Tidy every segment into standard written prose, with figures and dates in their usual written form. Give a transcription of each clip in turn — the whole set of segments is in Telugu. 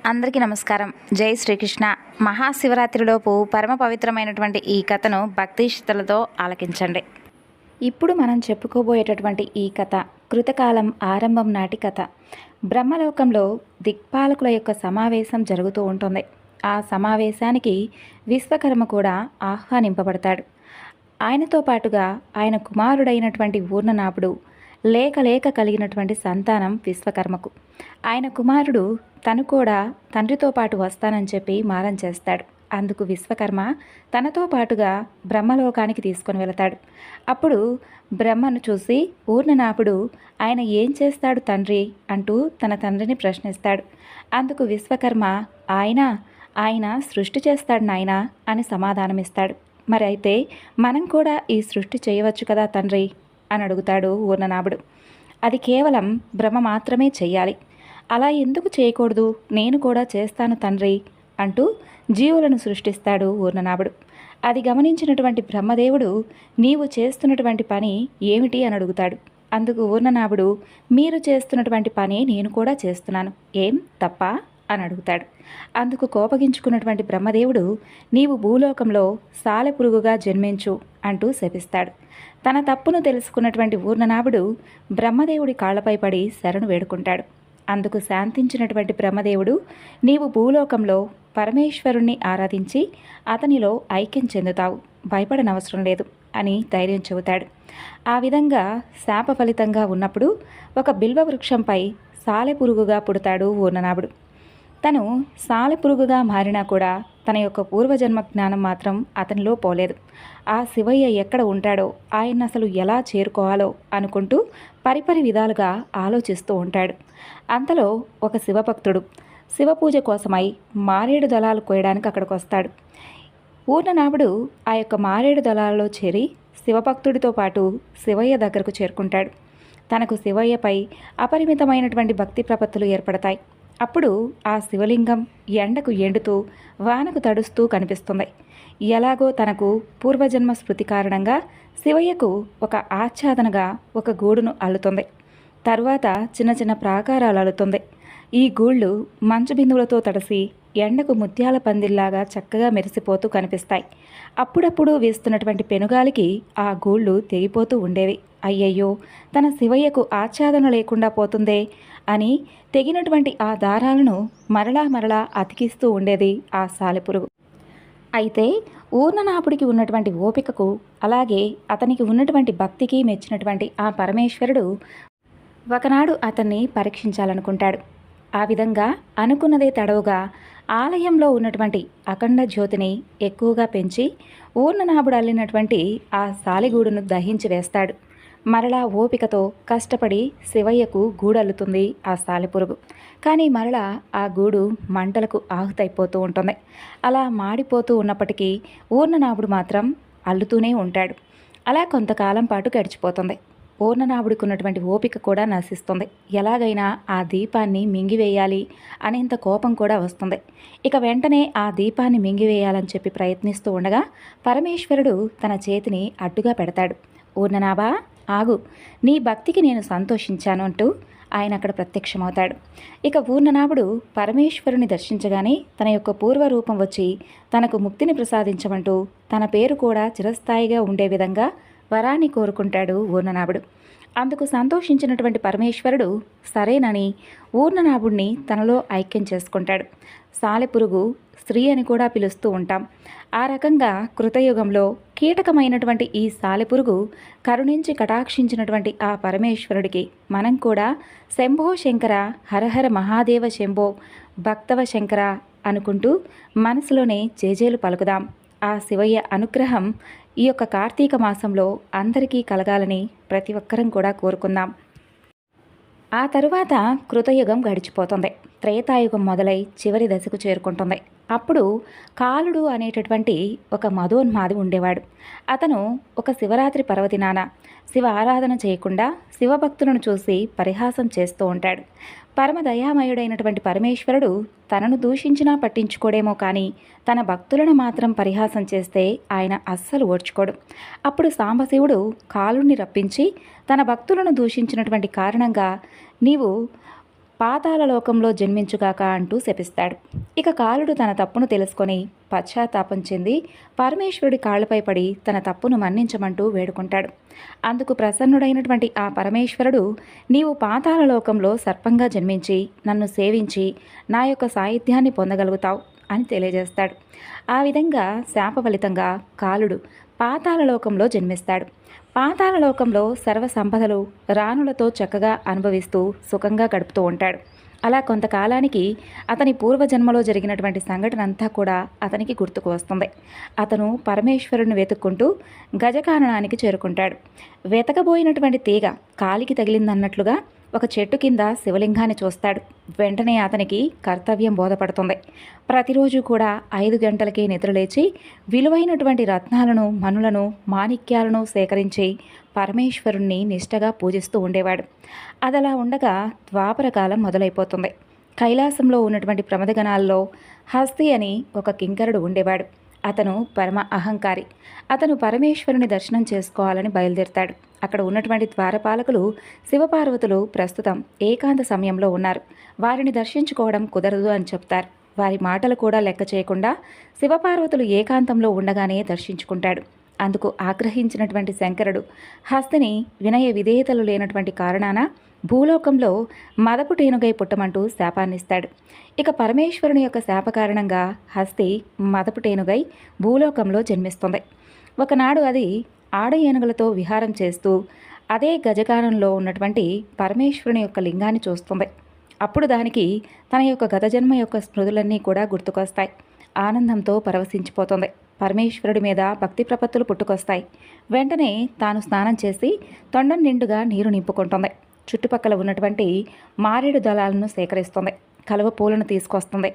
అందరికీ నమస్కారం. జై శ్రీకృష్ణ. మహాశివరాత్రిలోపు పరమ పవిత్రమైనటువంటి ఈ కథను భక్తి శ్రద్ధలతో ఆలకించండి. ఇప్పుడు మనం చెప్పుకోబోయేటటువంటి ఈ కథ కృతకాలం ఆరంభం నాటి కథ. బ్రహ్మలోకంలో దిక్పాలకుల యొక్క సమావేశం జరుగుతూ ఉంటుంది. ఆ సమావేశానికి విశ్వకర్మ కూడా ఆహ్వానింపబడతాడు. ఆయనతో పాటుగా ఆయన కుమారుడైనటువంటి ఊర్ణనాభుడు లేక కలిగినటువంటి సంతానం విశ్వకర్మకు. ఆయన కుమారుడు తను కూడా తండ్రితో పాటు వస్తానని చెప్పి మారం చేస్తాడు. అందుకు విశ్వకర్మ తనతో పాటుగా బ్రహ్మలోకానికి తీసుకొని వెళతాడు. అప్పుడు బ్రహ్మను చూసి ఊర్ణనాభుడు ఆయన ఏం చేస్తాడు తండ్రి అంటూ తన తండ్రిని ప్రశ్నిస్తాడు. అందుకు విశ్వకర్మ ఆయన సృష్టి చేస్తాడు నాయనా అని సమాధానమిస్తాడు. మరి అయితే మనం కూడా ఈ సృష్టి చేయవచ్చు కదా తండ్రి అని అడుగుతాడు ఊర్ణనాభుడు. అది కేవలం బ్రహ్మ మాత్రమే చెయ్యాలి, అలా ఎందుకు చేయకూడదు, నేను కూడా చేస్తాను తండ్రి అంటూ జీవులను సృష్టిస్తాడు ఊర్ణనాభుడు. అది గమనించినటువంటి బ్రహ్మదేవుడు నీవు చేస్తున్నటువంటి పని ఏమిటి అని అడుగుతాడు. అందుకు ఊర్ణనాభుడు మీరు చేస్తున్నటువంటి పని నేను కూడా చేస్తున్నాను, ఏం తప్ప అని అడుగుతాడు. అందుకు కోపగించుకున్నటువంటి బ్రహ్మదేవుడు నీవు భూలోకంలో సాలెపురుగుగా జన్మించు అంటూ శపిస్తాడు. తన తప్పును తెలుసుకున్నటువంటి ఊర్ణనాభుడు బ్రహ్మదేవుడి కాళ్లపై పడి శరణు వేడుకుంటాడు. అందుకు శాంతించినటువంటి బ్రహ్మదేవుడు నీవు భూలోకంలో పరమేశ్వరుణ్ణి ఆరాధించి అతనిలో ఐక్యం చెందుతావు, భయపడనవసరం లేదు అని ధైర్యం చెబుతాడు. ఆ విధంగా శాప ఫలితంగా ఉన్నప్పుడు ఒక బిల్వ వృక్షంపై సాలెపురుగుగా పుడతాడు ఊర్ణనాభుడు. తను సాలెపురుగుగా మారినా కూడా తన యొక్క పూర్వజన్మ జ్ఞానం మాత్రం అతనిలో పోలేదు. ఆ శివయ్య ఎక్కడ ఉంటాడో, ఆయన అసలు ఎలా చేరుకోవాలో అనుకుంటూ పరిపరి విధాలుగా ఆలోచిస్తూ ఉంటాడు. అంతలో ఒక శివభక్తుడు శివపూజ కోసమై మారేడు దళాలు కోయడానికి అక్కడికి వస్తాడు. ఊర్ణనాభుడు ఆ యొక్క మారేడు దళాలలో చేరి శివభక్తుడితో పాటు శివయ్య దగ్గరకు చేరుకుంటాడు. తనకు శివయ్యపై అపరిమితమైనటువంటి భక్తి ప్రపత్తులు ఏర్పడతాయి. అప్పుడు ఆ శివలింగం ఎండకు ఎండుతూ వానకు తడుస్తూ కనిపిస్తుంది. ఎలాగో తనకు పూర్వజన్మ స్మృతి కారణంగా శివయ్యకు ఒక ఆచ్ఛాదనగా ఒక గూడును అల్లుతుంది. తరువాత చిన్న చిన్న ప్రాకారాలు అల్లుతుంది. ఈ గూళ్ళు మంచు బిందువులతో తడిసి ఎండకు ముత్యాల పందిల్లాగా చక్కగా మెరిసిపోతూ కనిపిస్తాయి. అప్పుడప్పుడు వీస్తున్నటువంటి పెనుగాలికి ఆ గూళ్ళు తెగిపోతూ ఉండేవి. అయ్యయ్యో, తన శివయ్యకు ఆచ్ఛాదన లేకుండా పోతుందే అని తెగినటువంటి ఆ దారాలను మరలా అతికిస్తూ ఉండేది ఆ సాలెపురుగు. అయితే ఊర్ణనాభుడికి ఉన్నటువంటి ఓపికకు, అలాగే అతనికి ఉన్నటువంటి భక్తికి మెచ్చినటువంటి ఆ పరమేశ్వరుడు ఒకనాడు అతన్ని పరీక్షించాలనుకుంటాడు. ఆ విధంగా అనుకున్నదే తడవుగా ఆలయంలో ఉన్నటువంటి అఖండ జ్యోతిని ఎక్కువగా పెంచి ఊర్ణనాభుడు అల్లినటువంటి ఆ సాలెగూడును దహించి వేస్తాడు. మరలా ఓపికతో కష్టపడి శివయ్యకు గూడల్లుతుంది ఆ సాలెపురుగు. కానీ మరలా ఆ గూడు మంటలకు ఆహుతైపోతూ ఉంటుంది. అలా మాడిపోతూ ఉన్నప్పటికీ ఊర్ణనాభుడు మాత్రం అల్లుతూనే ఉంటాడు. అలా కొంతకాలం పాటు గడిచిపోతుంది. ఊర్ణనాభుడికి ఉన్నటువంటి ఓపిక కూడా నశిస్తుంది. ఎలాగైనా ఆ దీపాన్ని మింగివేయాలి అనేంత కోపం కూడా వస్తుంది. ఇక వెంటనే ఆ దీపాన్ని మింగివేయాలని చెప్పి ప్రయత్నిస్తూ ఉండగా పరమేశ్వరుడు తన చేతిని అడ్డుగా పెడతాడు. ఊర్ణనాభా, ఆగు, నీ భక్తికి నేను సంతోషించాను అంటూ ఆయన అక్కడ ప్రత్యక్షమవుతాడు. ఇక ఊర్ణనాభుడు పరమేశ్వరుని దర్శించగానే తన యొక్క పూర్వరూపం వచ్చి తనకు ముక్తిని ప్రసాదించమంటూ తన పేరు కూడా చిరస్థాయిగా ఉండే విధంగా వరాన్ని కోరుకుంటాడు ఊర్ణనాభుడు. అందుకు సంతోషించినటువంటి పరమేశ్వరుడు సరేనని ఊర్ణనాభుడిని తనలో ఐక్యం చేసుకుంటాడు. సాలెపురుగు స్త్రీ అని కూడా పిలుస్తూ ఉంటాం. ఆ రకంగా కృతయుగంలో కీటకమైనటువంటి ఈ సాలెపురుగు కరుణించి కటాక్షించినటువంటి ఆ పరమేశ్వరుడికి మనం కూడా శంభో శంకర, హరహర మహాదేవ శంభో, భక్తవ శంకర అనుకుంటూ మనసులోనే జేజేలు పలుకుదాం. ఆ శివయ్య అనుగ్రహం ఈ యొక్క కార్తీక మాసంలో అందరికీ కలగాలని ప్రతి ఒక్కరం కూడా కోరుకుందాం. ఆ తరువాత కృతయుగం గడిచిపోతుంది. త్రేతాయుగం మొదలై చివరి దశకు చేరుకుంటుంది. అప్పుడు కాలుడు అనేటటువంటి ఒక మధోన్మాది ఉండేవాడు. అతను ఒక శివరాత్రి పర్వదినాన శివ ఆరాధన చేయకుండా శివభక్తులను చూసి పరిహాసం చేస్తూ ఉంటాడు. పరమదయామయుడైనటువంటి పరమేశ్వరుడు తనను దూషించినా పట్టించుకోడేమో కానీ తన భక్తులను మాత్రం పరిహాసం చేస్తే ఆయన అస్సలు ఓర్చుకోడు. అప్పుడు సాంబశివుడు కాలుణ్ణి రప్పించి తన భక్తులను దూషించినటువంటి కారణంగా నీవు పాతాళ లోకంలో జన్మించుగాక అంటూ శపిస్తాడు. ఇక కాలుడు తన తప్పును తెలుసుకొని పశ్చాత్తాపం చెంది పరమేశ్వరుడి కాళ్లపై పడి తన తప్పును మన్నించమంటూ వేడుకుంటాడు. అందుకు ప్రసన్నుడైనటువంటి ఆ పరమేశ్వరుడు, నీవు పాతాళ లోకంలో సర్పంగా జన్మించి నన్ను సేవించి నా యొక్క సాహిత్యాన్ని పొందగలుగుతావు అని తెలియజేస్తాడు. ఆ విధంగా శాప ఫలితంగా కాలుడు పాతాళలోకంలో జన్మిస్తాడు. పాతాళలోకంలో సర్వ సంపదలు రాణులతో చక్కగా అనుభవిస్తూ సుఖంగా గడుపుతూ ఉంటాడు. అలా కొంతకాలానికి అతని పూర్వజన్మలో జరిగినటువంటి సంఘటన అంతా కూడా అతనికి గుర్తుకు వస్తుంది. అతను పరమేశ్వరుని వెతుక్కుంటూ గజకాననానికి చేరుకుంటాడు. వెతకబోయినటువంటి తీగ కాలికి తగిలిందన్నట్లుగా ఒక చెట్టు కింద శివలింగాన్ని చూస్తాడు. వెంటనే అతనికి కర్తవ్యం బోధపడుతుంది. ప్రతిరోజు కూడా 5 గంటలకే నిద్రలేచి విలువైనటువంటి రత్నాలను, మనులను, మాణిక్యాలను సేకరించి పరమేశ్వరుణ్ణి నిష్టగా పూజిస్తూ ఉండేవాడు. అదలా ఉండగా ద్వాపరకాలం మొదలైపోతుంది. కైలాసంలో ఉన్నటువంటి ప్రమదగణాల్లో హస్తి అని ఒక కింకరుడు ఉండేవాడు. అతను పరమ అహంకారి. అతను పరమేశ్వరుని దర్శనం చేసుకోవాలని బయలుదేరతాడు. అక్కడ ఉన్నటువంటి ద్వారపాలకులు శివపార్వతులు ప్రస్తుతం ఏకాంత సమయంలో ఉన్నారు, వారిని దర్శించుకోవడం కుదరదు అని చెప్తారు. వారి మాటలు కూడా లెక్క చేయకుండా శివపార్వతులు ఏకాంతంలో ఉండగానే దర్శించుకుంటాడు. అందుకు ఆగ్రహించినటువంటి శంకరుడు హస్తిని వినయ విధేయతలు లేనటువంటి కారణాన భూలోకంలో మదపుటేనుగై పుట్టమంటూ శాపాన్నిస్తాడు. ఇక పరమేశ్వరుని యొక్క శాప కారణంగా హస్తి మదపుటేనుగై భూలోకంలో జన్మిస్తుంది. ఒకనాడు అది ఆడ ఏనుగులతో విహారం చేస్తూ అదే గజకానంలో ఉన్నటువంటి పరమేశ్వరుని యొక్క లింగాన్ని చూస్తుంది. అప్పుడు దానికి తన యొక్క గత జన్మ యొక్క స్మృతులన్నీ కూడా గుర్తుకొస్తాయి. ఆనందంతో పరవశించిపోతుంది. పరమేశ్వరుడి మీద భక్తి ప్రపత్తులు పుట్టుకొస్తాయి. వెంటనే తాను స్నానం చేసి తొండం నిండుగా నీరు నింపుకుంటుంది. చుట్టుపక్కల ఉన్నటువంటి మారేడు దళాలను సేకరిస్తుంది. కలువ పూలను తీసుకొస్తుంది.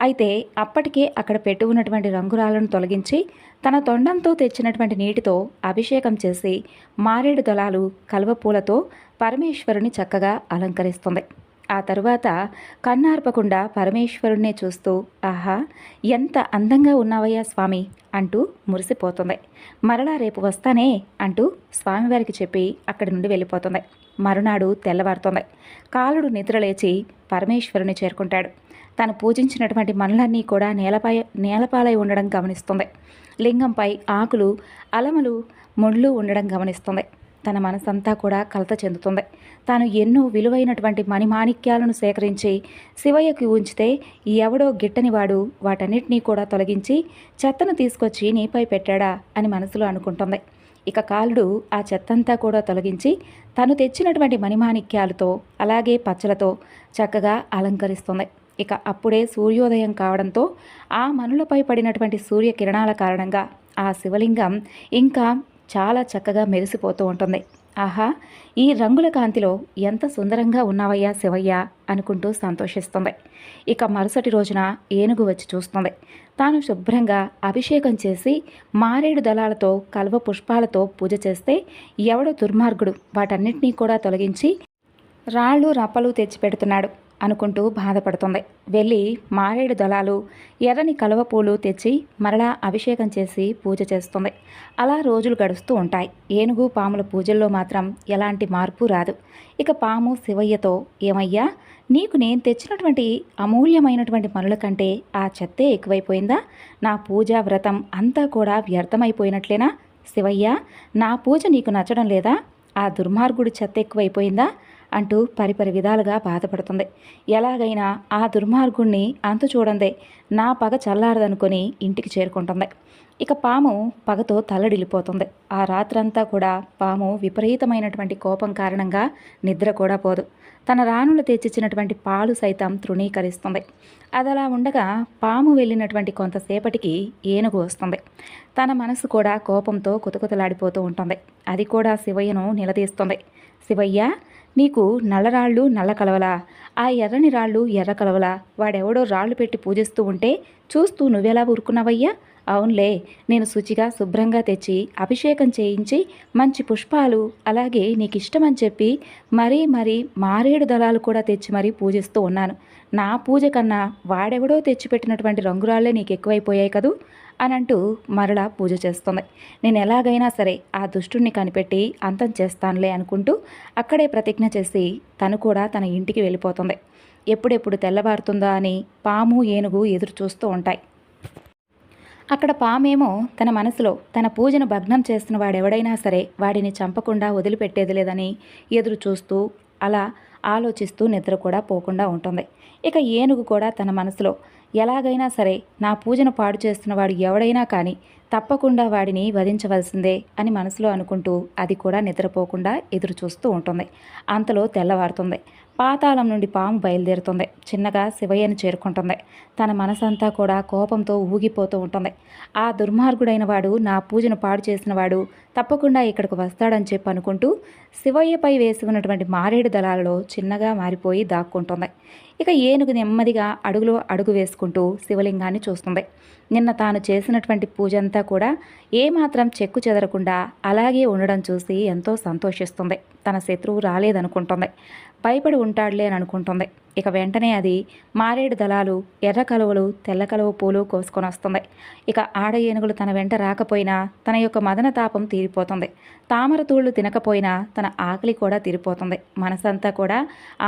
అయితే అప్పటికే అక్కడ పెట్టి ఉన్నటువంటి రంగురాలను తొలగించి తన తొండంతో తెచ్చినటువంటి నీటితో అభిషేకం చేసి మారేడు దళాలు, కలువ పూలతో పరమేశ్వరుని చక్కగా అలంకరిస్తుంది. ఆ తరువాత కన్నార్పకుండా పరమేశ్వరుణ్ణే చూస్తూ, ఆహా ఎంత అందంగా ఉన్నావయ్యా స్వామి అంటూ మురిసిపోతుంది. మరలా రేపు వస్తానే అంటూ స్వామివారికి చెప్పి అక్కడి నుండి వెళ్ళిపోతుంది. మరునాడు తెల్లవారుతుంది. కాలుడు నిద్రలేచి పరమేశ్వరుని చేరుకుంటాడు. తను పూజించినటువంటి మనులన్నీ కూడా నేలపాలై ఉండడం గమనిస్తుంది. లింగంపై ఆకులు, అలమలు, ముళ్ళు ఉండడం గమనిస్తుంది. తన మనసంతా కూడా కలత చెందుతుంది. తాను ఎన్నో విలువైనటువంటి మణిమాణిక్యాలను సేకరించి శివయ్యకి ఉంచితే ఎవడో గిట్టనివాడు వాటన్నిటినీ కూడా తొలగించి చెత్తను తీసుకొచ్చి నీపై పెట్టాడా అని మనసులో అనుకుంటుంది. ఇక కాలుడు ఆ చెత్తంతా కూడా తొలగించి తను తెచ్చినటువంటి మణిమాణిక్యాలతో అలాగే పచ్చలతో చక్కగా అలంకరిస్తుంది. ఇక అప్పుడే సూర్యోదయం కావడంతో ఆ మనులపై పడినటువంటి సూర్యకిరణాల కారణంగా ఆ శివలింగం ఇంకా చాలా చక్కగా మెరిసిపోతూ ఉంటుంది. ఆహా ఈ రంగుల కాంతిలో ఎంత సుందరంగా ఉన్నావయ్యా శివయ్య అనుకుంటూ సంతోషిస్తుంది. ఇక మరుసటి రోజున ఏనుగు వచ్చి చూస్తుంది. తాను శుభ్రంగా అభిషేకం చేసి మారేడు దళాలతో, కల్వ పుష్పాలతో పూజ చేస్తే ఎవడో దుర్మార్గుడు వాటన్నిటినీ కూడా తొలగించి రాళ్ళు రప్పలు తెచ్చిపెడుతున్నాడు అనుకుంటూ బాధపడుతుంది. వెళ్ళి మారేడు దళాలు, ఎర్రని కలువ పూలు తెచ్చి మరలా అభిషేకం చేసి పూజ చేస్తుంది. అలా రోజులు గడుస్తూ ఉంటాయి. ఏనుగు, పాముల పూజల్లో మాత్రం ఎలాంటి మార్పు రాదు. ఇక పాము శివయ్యతో, ఏమయ్యా నీకు నేను తెచ్చినటువంటి అమూల్యమైనటువంటి పనుల కంటే ఆ చెత్తే ఎక్కువైపోయిందా? నా పూజ వ్రతం అంతా కూడా వ్యర్థమైపోయినట్లేనా? శివయ్య నా పూజ నీకు నచ్చడం లేదా? ఆ దుర్మార్గుడి చెత్త ఎక్కువైపోయిందా అంటూ పరిపరి విధాలుగా బాధపడుతుంది. ఎలాగైనా ఆ దుర్మార్గుణ్ణి అంతు చూడందే నా పగ చల్లారదనుకొని ఇంటికి చేరుకుంటుంది. ఇక పాము పగతో తల్లడిల్లిపోతుంది. ఆ రాత్రంతా కూడా పాము విపరీతమైనటువంటి కోపం కారణంగా నిద్ర కూడా పోదు. తన రాణులు తెచ్చిచ్చినటువంటి పాలు సైతం తృణీకరిస్తుంది. అదలా ఉండగా పాము వెళ్ళినటువంటి కొంతసేపటికి ఏనుగు వస్తుంది. తన మనసు కూడా కోపంతో కుతకుతలాడిపోతూ ఉంటుంది. అది కూడా శివయ్యను నిలదీస్తుంది. శివయ్య నీకు నల్లరాళ్ళు నల్ల కలవలా? ఆ ఎర్రని రాళ్ళు ఎర్ర కలవలా? వాడెవడో రాళ్ళు పెట్టి పూజిస్తూ ఉంటే చూస్తూ నువ్వెలా ఊరుకున్నావయ్యా? అవునులే, నేను శుచిగా శుభ్రంగా తెచ్చి అభిషేకం చేయించి మంచి పుష్పాలు అలాగే నీకు ఇష్టమని చెప్పి మరీ మారేడు దళాలు కూడా తెచ్చి మరీ పూజిస్తూ ఉన్నాను. నా పూజ కన్నా వాడెవడో తెచ్చిపెట్టినటువంటి రంగురాళ్లే నీకు ఎక్కువైపోయాయి కదూ అని అంటూ మరలా పూజ చేస్తుంది. నేను ఎలాగైనా సరే ఆ దుష్టుణ్ణి కనిపెట్టి అంతం చేస్తానులే అనుకుంటూ అక్కడే ప్రతిజ్ఞ చేసి తను కూడా తన ఇంటికి వెళ్ళిపోతుంది. ఎప్పుడెప్పుడు తెల్లవారుతుందా అని పాము ఏనుగు ఎదురు చూస్తూ ఉంటాయి. అక్కడ పామేమో తన మనసులో తన పూజను భగ్నం చేస్తున్న వాడెవడైనా సరే వాడిని చంపకుండా వదిలిపెట్టేది లేదని ఎదురు చూస్తూ అలా ఆలోచిస్తూ నిద్ర కూడా పోకుండా ఉంటుంది. ఇక ఏనుగు కూడా తన మనసులో ఎలాగైనా సరే నా పూజను పాడు చేస్తున్నవాడు ఎవడైనా కానీ తప్పకుండా వాడిని వధించవలసిందే అని మనసులో అనుకుంటూ అది కూడా నిద్రపోకుండా ఎదురు చూస్తూ ఉంటుంది. అంతలో తెల్లవారుతుంది. పాతాళం నుండి పాము బయలుదేరుతుంది. చిన్నగా శివయ్యను చేరుకుంటుంది. తన మనసంతా కూడా కోపంతో ఊగిపోతూ ఉంటుంది. ఆ దుర్మార్గుడైన వాడు నా పూజను పాడు చేసిన వాడు తప్పకుండా ఇక్కడికి వస్తాడని చెప్పి అనుకుంటూ శివయ్యపై వేసి ఉన్నటువంటి మారేడు దళాలలో చిన్నగా మారిపోయి దాక్కుంటుంది. ఇక ఏనుగు నెమ్మదిగా అడుగులో అడుగు వేసుకుంటూ శివలింగాన్ని చూస్తుంది. నిన్న తాను చేసినటువంటి పూజంతా కూడా ఏమాత్రం చెక్కు చెదరకుండా అలాగే ఉండడం చూసి ఎంతో సంతోషిస్తుంది. తన శత్రువు రాలేదనుకుంటుంది. భయపడి ఉంటాడులే అని అనుకుంటుంది. ఇక వెంటనే అది మారేడు దళాలు, ఎర్ర కలువలు, తెల్ల కలువ పూలు కోసుకొని వస్తుంది. ఇక ఆడ ఏనుగులు తన వెంట రాకపోయినా తన యొక్క మదన తాపం తీరిపోతుంది. తామర తూళ్ళు తినకపోయినా తన ఆకలి కూడా తీరిపోతుంది. మనసంతా కూడా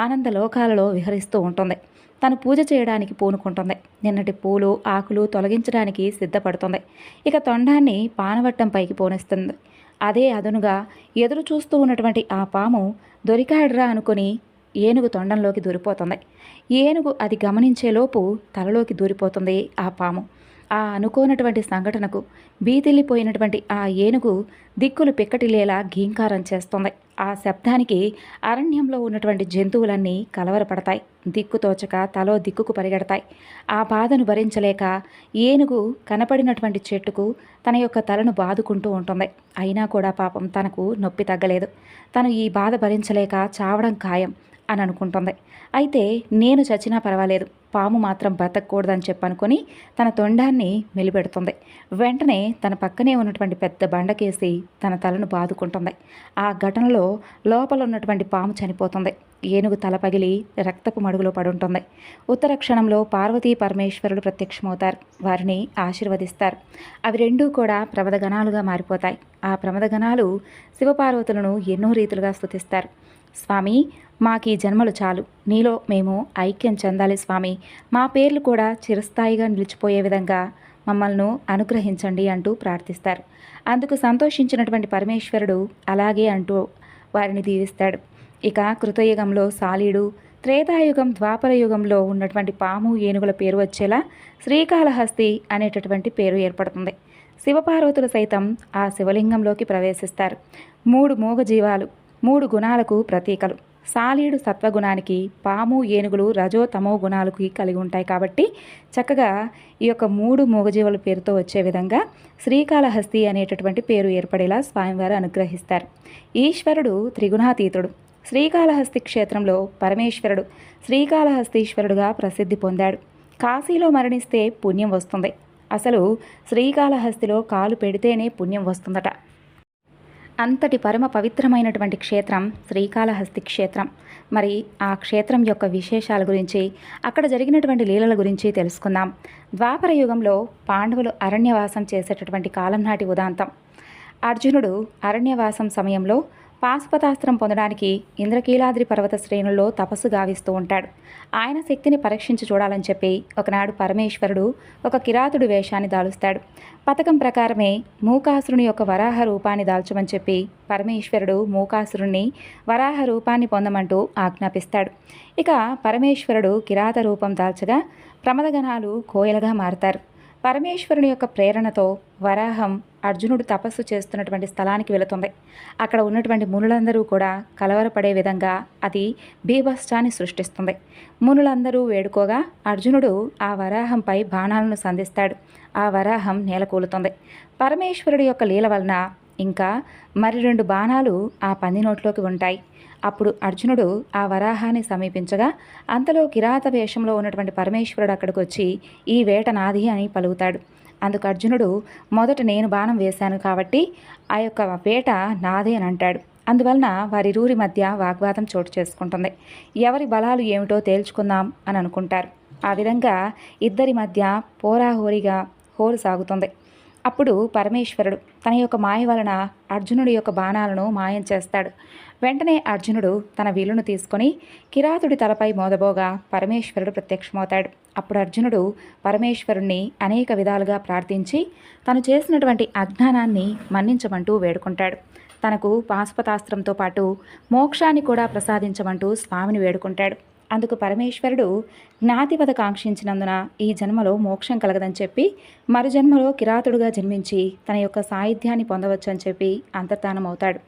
ఆనంద లోకాలలో విహరిస్తూ ఉంటుంది. తను పూజ చేయడానికి పూనుకుంటుంది. నిన్నటి పూలు ఆకులు తొలగించడానికి సిద్ధపడుతుంది. ఇక తొండాన్ని పానవట్టం పైకి పోనిస్తుంది. అదే అదునుగా ఎదురు చూస్తూ ఉన్నటువంటి ఆ పాము దొరికాడురా అనుకుని ఏనుగు తొండంలోకి దూరిపోతుంది. ఏనుగు అది గమనించేలోపు తలలోకి దూరిపోతుంది ఆ పాము. ఆ అనుకోనటువంటి సంఘటనకు బీతిల్లిపోయినటువంటి ఆ ఏనుగు దిక్కులు పిక్కటిల్లేలా ఘీంకారం చేస్తుంది. ఆ శబ్దానికి అరణ్యంలో ఉన్నటువంటి జంతువులన్నీ కలవరపడతాయి. దిక్కుతోచక తలో దిక్కుకు పరిగెడతాయి. ఆ బాధను భరించలేక ఏనుగు కనపడినటువంటి చెట్టుకు తన యొక్క తలను బాదుకుంటూ ఉంటుంది. అయినా కూడా పాపం తనకు నొప్పి తగ్గలేదు. తను ఈ బాధ భరించలేక చావడం ఖాయం అని అనుకుంటుంది. అయితే నేను చచ్చినా పర్వాలేదు, పాము మాత్రం బ్రతకూడదని చెప్పనుకొని తన తొండాన్ని మెలిపెడుతుంది. వెంటనే తన పక్కనే ఉన్నటువంటి పెద్ద బండకేసి తన తలను బాదుకుంటుంది. ఆ ఘటనలో లోపల ఉన్నటువంటి పాము చనిపోతుంది. ఏనుగు తల పగిలి రక్తపు మడుగులో పడుంటుంది. ఉత్తర క్షణంలో పార్వతీ పరమేశ్వరుడు ప్రత్యక్షమవుతారు. వారిని ఆశీర్వదిస్తారు. అవి రెండూ కూడా ప్రమదగణాలుగా మారిపోతాయి. ఆ ప్రమదగణాలు శివపార్వతులను ఎన్నో రీతులుగా స్తుతిస్తారు. స్వామి, మాకీ జన్మలు చాలు, నీలో మేము ఐక్యం చెందాలి స్వామి, మా పేర్లు కూడా చిరస్థాయిగా నిలిచిపోయే విధంగా మమ్మల్ని అనుగ్రహించండి అంటూ ప్రార్థిస్తారు. అందుకు సంతోషించినటువంటి పరమేశ్వరుడు అలాగే అంటూ వారిని దీవిస్తాడు. ఇక కృతయుగంలో సాలీడు, త్రేతాయుగం ద్వాపర యుగంలో ఉన్నటువంటి పాము ఏనుగుల పేరు వచ్చేలా శ్రీకాళహస్తి అనేటటువంటి పేరు ఏర్పడుతుంది. శివపార్వతులు సైతం ఆ శివలింగంలోకి ప్రవేశిస్తారు. 3 మూగజీవాలు 3 గుణాలకు ప్రతీకలు. సాలీడు సత్వగుణానికి, పాము ఏనుగులు రజో తమో గుణాలకి కలిగి ఉంటాయి. కాబట్టి చక్కగా ఈ యొక్క 3 మూగజీవుల పేరుతో వచ్చే విధంగా శ్రీకాళహస్తి అనేటటువంటి పేరు ఏర్పడేలా స్వామివారు అనుగ్రహిస్తారు. ఈశ్వరుడు త్రిగుణాతీతుడు. శ్రీకాళహస్తి క్షేత్రంలో పరమేశ్వరుడు శ్రీకాళహస్తీశ్వరుడుగా ప్రసిద్ధి పొందాడు. కాశీలో మరణిస్తే పుణ్యం వస్తుంది. అసలు శ్రీకాళహస్తిలో కాలు పెడితేనే పుణ్యం వస్తుందట. అంతటి పరమ పవిత్రమైనటువంటి క్షేత్రం శ్రీకాళహస్తి క్షేత్రం. మరి ఆ క్షేత్రం యొక్క విశేషాల గురించి, అక్కడ జరిగినటువంటి లీలల గురించి తెలుసుకుందాం. ద్వాపర యుగంలో పాండవులు అరణ్యవాసం చేసేటటువంటి కాలం నాటి ఉదాంతం. అర్జునుడు అరణ్యవాసం సమయంలో పాశుపతాస్త్రం పొందడానికి ఇంద్రకీలాద్రి పర్వత శ్రేణుల్లో తపస్సు గావిస్తూ ఉంటాడు. ఆయన శక్తిని పరీక్షించి చూడాలని చెప్పి ఒకనాడు పరమేశ్వరుడు ఒక కిరాతుడి వేషాన్ని దాలుస్తాడు. పథకం ప్రకారమే మూకాసురుని యొక్క వరాహ రూపాన్ని దాల్చమని చెప్పి పరమేశ్వరుడు మూకాసురుణ్ణి వరాహ రూపాన్ని పొందమంటూ ఆజ్ఞాపిస్తాడు. ఇక పరమేశ్వరుడు కిరాత రూపం దాల్చగా ప్రమదగణాలు కోయలుగా మారతారు. పరమేశ్వరుని యొక్క ప్రేరణతో వరాహం అర్జునుడు తపస్సు చేస్తున్నటువంటి స్థలానికి వెళుతుంది. అక్కడ ఉన్నటువంటి మునులందరూ కూడా కలవరపడే విధంగా అది బీభత్సాన్ని సృష్టిస్తుంది. మునులందరూ వేడుకోగా అర్జునుడు ఆ వరాహంపై బాణాలను సంధిస్తాడు. ఆ వరాహం నేలకూలుతుంది. పరమేశ్వరుడి యొక్క లీల వలన ఇంకా మరి 2 బాణాలు ఆ పంది నోట్లోకి ఉంటాయి. అప్పుడు అర్జునుడు ఆ వరాహాన్ని సమీపించగా అంతలో కిరాత వేషంలో ఉన్నటువంటి పరమేశ్వరుడు అక్కడికి వచ్చి ఈ వేట నాది అని పలుకుతాడు. అందుకు అర్జునుడు మొదట నేను బాణం వేశాను కాబట్టి ఆ యొక్క వేట నాదే అని అంటాడు. అందువలన వారిరువురి మధ్య వాగ్వాదం చోటు చేసుకుంటుంది. ఎవరి బలాలు ఏమిటో తేల్చుకుందాం అని అనుకుంటారు. ఆ విధంగా ఇద్దరి మధ్య పోరాహోరీగా హోరు సాగుతుంది. అప్పుడు పరమేశ్వరుడు తన యొక్క మాయ వలన అర్జునుడి యొక్క బాణాలను మాయం చేస్తాడు. వెంటనే అర్జునుడు తన విల్లును తీసుకొని కిరాతుడి తలపై మోదబోగా పరమేశ్వరుడు ప్రత్యక్షమవుతాడు. అప్పుడు అర్జునుడు పరమేశ్వరుణ్ణి అనేక విధాలుగా ప్రార్థించి తను చేసినటువంటి అజ్ఞానాన్ని మన్నించమంటూ వేడుకుంటాడు. తనకు పాశుపతాస్త్రంతో పాటు మోక్షాన్ని కూడా ప్రసాదించమంటూ స్వామిని వేడుకుంటాడు. అందుకు పరమేశ్వరుడు జ్ఞాతిపద కాంక్షించినందున ఈ జన్మలో మోక్షం కలగదని చెప్పి మరు జన్మలో కిరాతుడుగా జన్మించి తన యొక్క సాహిత్యాన్ని పొందవచ్చని చెప్పి అంతర్ధానమవుతాడు.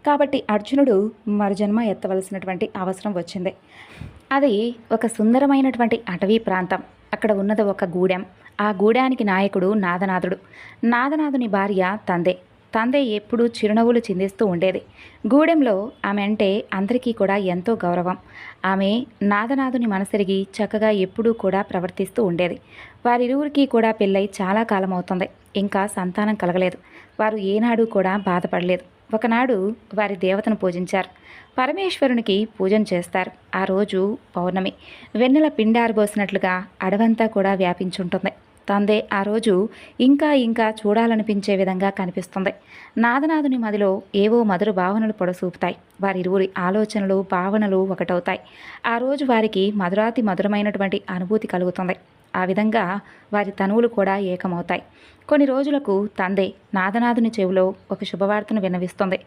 కాబట్టి అర్జునుడు మరుజన్మ ఎత్తవలసినటువంటి అవసరం వచ్చింది. అది ఒక సుందరమైనటువంటి అటవీ ప్రాంతం. అక్కడ ఉన్నది ఒక గూడెం. ఆ గూడానికి నాయకుడు నాదనాథుడు. నాదనాథుని భార్య తందే ఎప్పుడూ చిరునవ్వులు చిందిస్తూ ఉండేది. గూడెంలో ఆమె అంటే అందరికీ కూడా ఎంతో గౌరవం. ఆమె నాదనాథుని మనసెరిగి చక్కగా ఎప్పుడూ కూడా ప్రవర్తిస్తూ ఉండేది. వారిరువురికి కూడా పెళ్ళై చాలా కాలం అవుతుంది. ఇంకా సంతానం కలగలేదు. వారు ఏనాడు కూడా బాధపడలేదు. ఒకనాడు వారి దేవతను పూజించారు. పరమేశ్వరునికి పూజన చేస్తారు. ఆ రోజు పౌర్ణమి. వెన్నెల పిండారబోసినట్లుగా అడవంతా కూడా వ్యాపించుంటుంది. తందే ఆ రోజు ఇంకా ఇంకా చూడాలనిపించే విధంగా కనిపిస్తుంది. నాదనాథుని మదిలో ఏవో మధుర భావనలు పొడసూపుతాయి. వారిరువురి ఆలోచనలు భావనలు ఒకటవుతాయి. ఆ రోజు వారికి మధురాతి మధురమైనటువంటి అనుభూతి కలుగుతుంది. ఆ విధంగా వారి తనువులు కూడా ఏకమవుతాయి. కొన్ని రోజులకు తందే నాదనాథుని చెవిలో ఒక శుభవార్తను విన్నవిస్తుంది.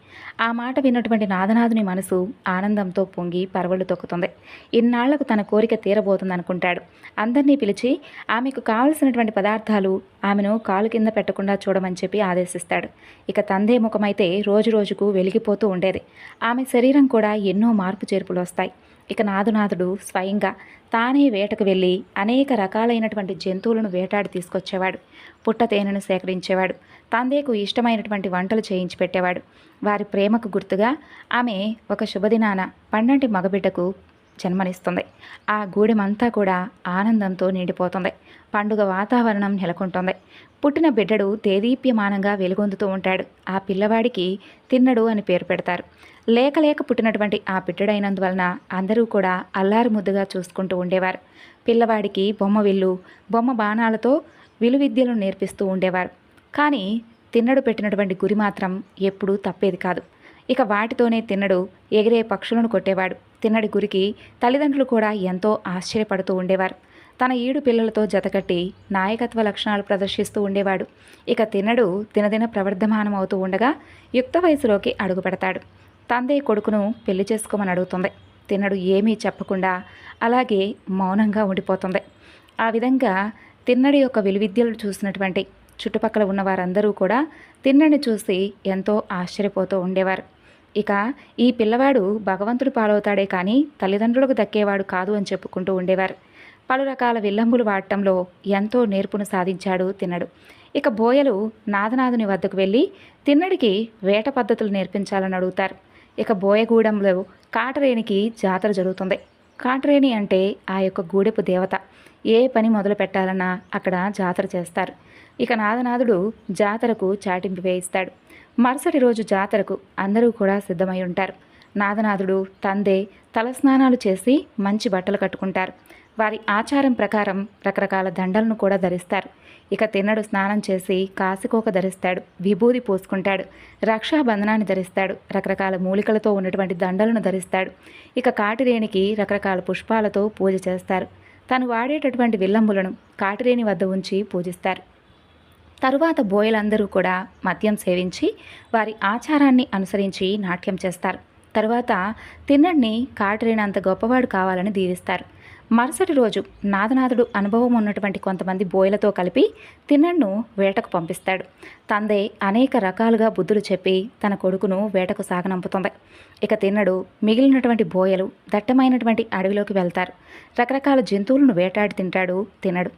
ఆ మాట విన్నటువంటి నాదనాథుని మనసు ఆనందంతో పొంగి పరవళ్ళు తొక్కుతుంది. ఇన్నాళ్లకు తన కోరిక తీరబోతుందనుకుంటాడు. అందరినీ పిలిచి ఆమెకు కావలసినటువంటి పదార్థాలు ఆమెను కాలు కింద పెట్టకుండా చూడమని చెప్పి ఆదేశిస్తాడు. ఇక తందే ముఖమైతే రోజు రోజుకు వెలిగిపోతూ ఉండేది. ఆమె శరీరం కూడా ఎన్నో మార్పు చేర్పులు వస్తాయి. ఇక నాదునాథుడు స్వయంగా తానే వేటకు వెళ్ళి అనేక రకాలైనటువంటి జంతువులను వేటాడి తీసుకొచ్చేవాడు. పుట్ట తేనెను సేకరించేవాడు. తందేకు ఇష్టమైనటువంటి వంటలు చేయించి పెట్టేవాడు. వారి ప్రేమకు గుర్తుగా ఆమె ఒక శుభదినాన పండంటి మగబిడ్డకు జన్మనిస్తుంది. ఆ గూడెమంతా కూడా ఆనందంతో నిండిపోతుంది. పండుగ వాతావరణం నెలకొంటుంది. పుట్టిన బిడ్డడు దేదీప్యమానంగా వెలుగొందుతూ ఉంటాడు. ఆ పిల్లవాడికి తిన్నడు అని పేరు పెడతారు. లేక పుట్టినటువంటి ఆ బిడ్డడైనందువలన అందరూ కూడా అల్లారు ముద్దుగా చూసుకుంటూ ఉండేవారు. పిల్లవాడికి బొమ్మ విల్లు, బొమ్మ బాణాలతో విలువిద్యలను నేర్పిస్తూ ఉండేవారు. కానీ తిన్నడు పెట్టినటువంటి గురి మాత్రం ఎప్పుడూ తప్పేది కాదు. ఇక వాటితోనే తిన్నడు ఎగిరే పక్షులను కొట్టేవాడు. తిన్నడి గురికి తల్లిదండ్రులు కూడా ఎంతో ఆశ్చర్యపడుతూ ఉండేవారు. తన ఈడు పిల్లలతో జతకట్టి నాయకత్వ లక్షణాలు ప్రదర్శిస్తూ ఉండేవాడు. ఇక తిన్నడు దినదిన ప్రవర్ధమానం అవుతూ ఉండగా యుక్త వయసులోకి అడుగు పెడతాడు. తందే కొడుకును పెళ్లి చేసుకోమని అడుగుతుంది. తిన్నడు ఏమీ చెప్పకుండా అలాగే మౌనంగా ఉండిపోతుంది. ఆ విధంగా తిన్నడి యొక్క విలువిద్యలు చూసినటువంటి చుట్టుపక్కల ఉన్న వారందరూ కూడా తిన్నడిని చూసి ఎంతో ఆశ్చర్యపోతూ ఉండేవారు. ఇక ఈ పిల్లవాడు భగవంతుడు పాలవుతాడే కానీ తల్లిదండ్రులకు దక్కేవాడు కాదు అని చెప్పుకుంటూ ఉండేవారు. పలు రకాల విల్లంబులు వాడటంలో ఎంతో నేర్పును సాధించాడు తిన్నడు. ఇక బోయలు నాదనాథుని వద్దకు వెళ్ళి తిన్నడికి వేట పద్ధతులు నేర్పించాలని అడుగుతారు. ఇక బోయగూడెంలో కాటరేనికి జాతర జరుగుతుంది. కాటరేని అంటే ఆ యొక్క గూడెపు దేవత. ఏ పని మొదలు పెట్టాలన్నా అక్కడ జాతర చేస్తారు. ఇక నాదనాథుడు జాతరకు చాటింపు వేయిస్తాడు. మరుసటి రోజు జాతరకు అందరూ కూడా సిద్ధమై ఉంటారు. నాదనాథుడు తందే తలస్నానాలు చేసి మంచి బట్టలు కట్టుకుంటారు. వారి ఆచారం ప్రకారం రకరకాల దండలను కూడా ధరిస్తారు. ఇక తిన్నడు స్నానం చేసి కాసికోక ధరిస్తాడు. విభూది పూసుకుంటాడు. రక్షాబంధనాన్ని ధరిస్తాడు. రకరకాల మూలికలతో ఉన్నటువంటి దండలను ధరిస్తాడు. ఇక కాటిరేనికి రకరకాల పుష్పాలతో పూజ చేస్తారు. తను వాడేటటువంటి విల్లంబులను కాటిరేని వద్ద ఉంచి పూజిస్తారు. తరువాత బోయలందరూ కూడా మద్యం సేవించి వారి ఆచారాన్ని అనుసరించి నాట్యం చేస్తారు. తరువాత తిన్నడిని కాటరేనంత గొప్పవాడు కావాలని దీవిస్తారు. మరుసటి రోజు నాదనాథుడు అనుభవం ఉన్నటువంటి కొంతమంది బోయలతో కలిపి తిన్నడ్ను వేటకు పంపిస్తాడు. తందే అనేక రకాలుగా బుద్ధులు చెప్పి తన కొడుకును వేటకు సాగనంపుతుంది. ఇక తిన్నడు మిగిలినటువంటి బోయలు దట్టమైనటువంటి అడవిలోకి వెళ్తారు. రకరకాల జంతువులను వేటాడి తింటాడు తిన్నడు.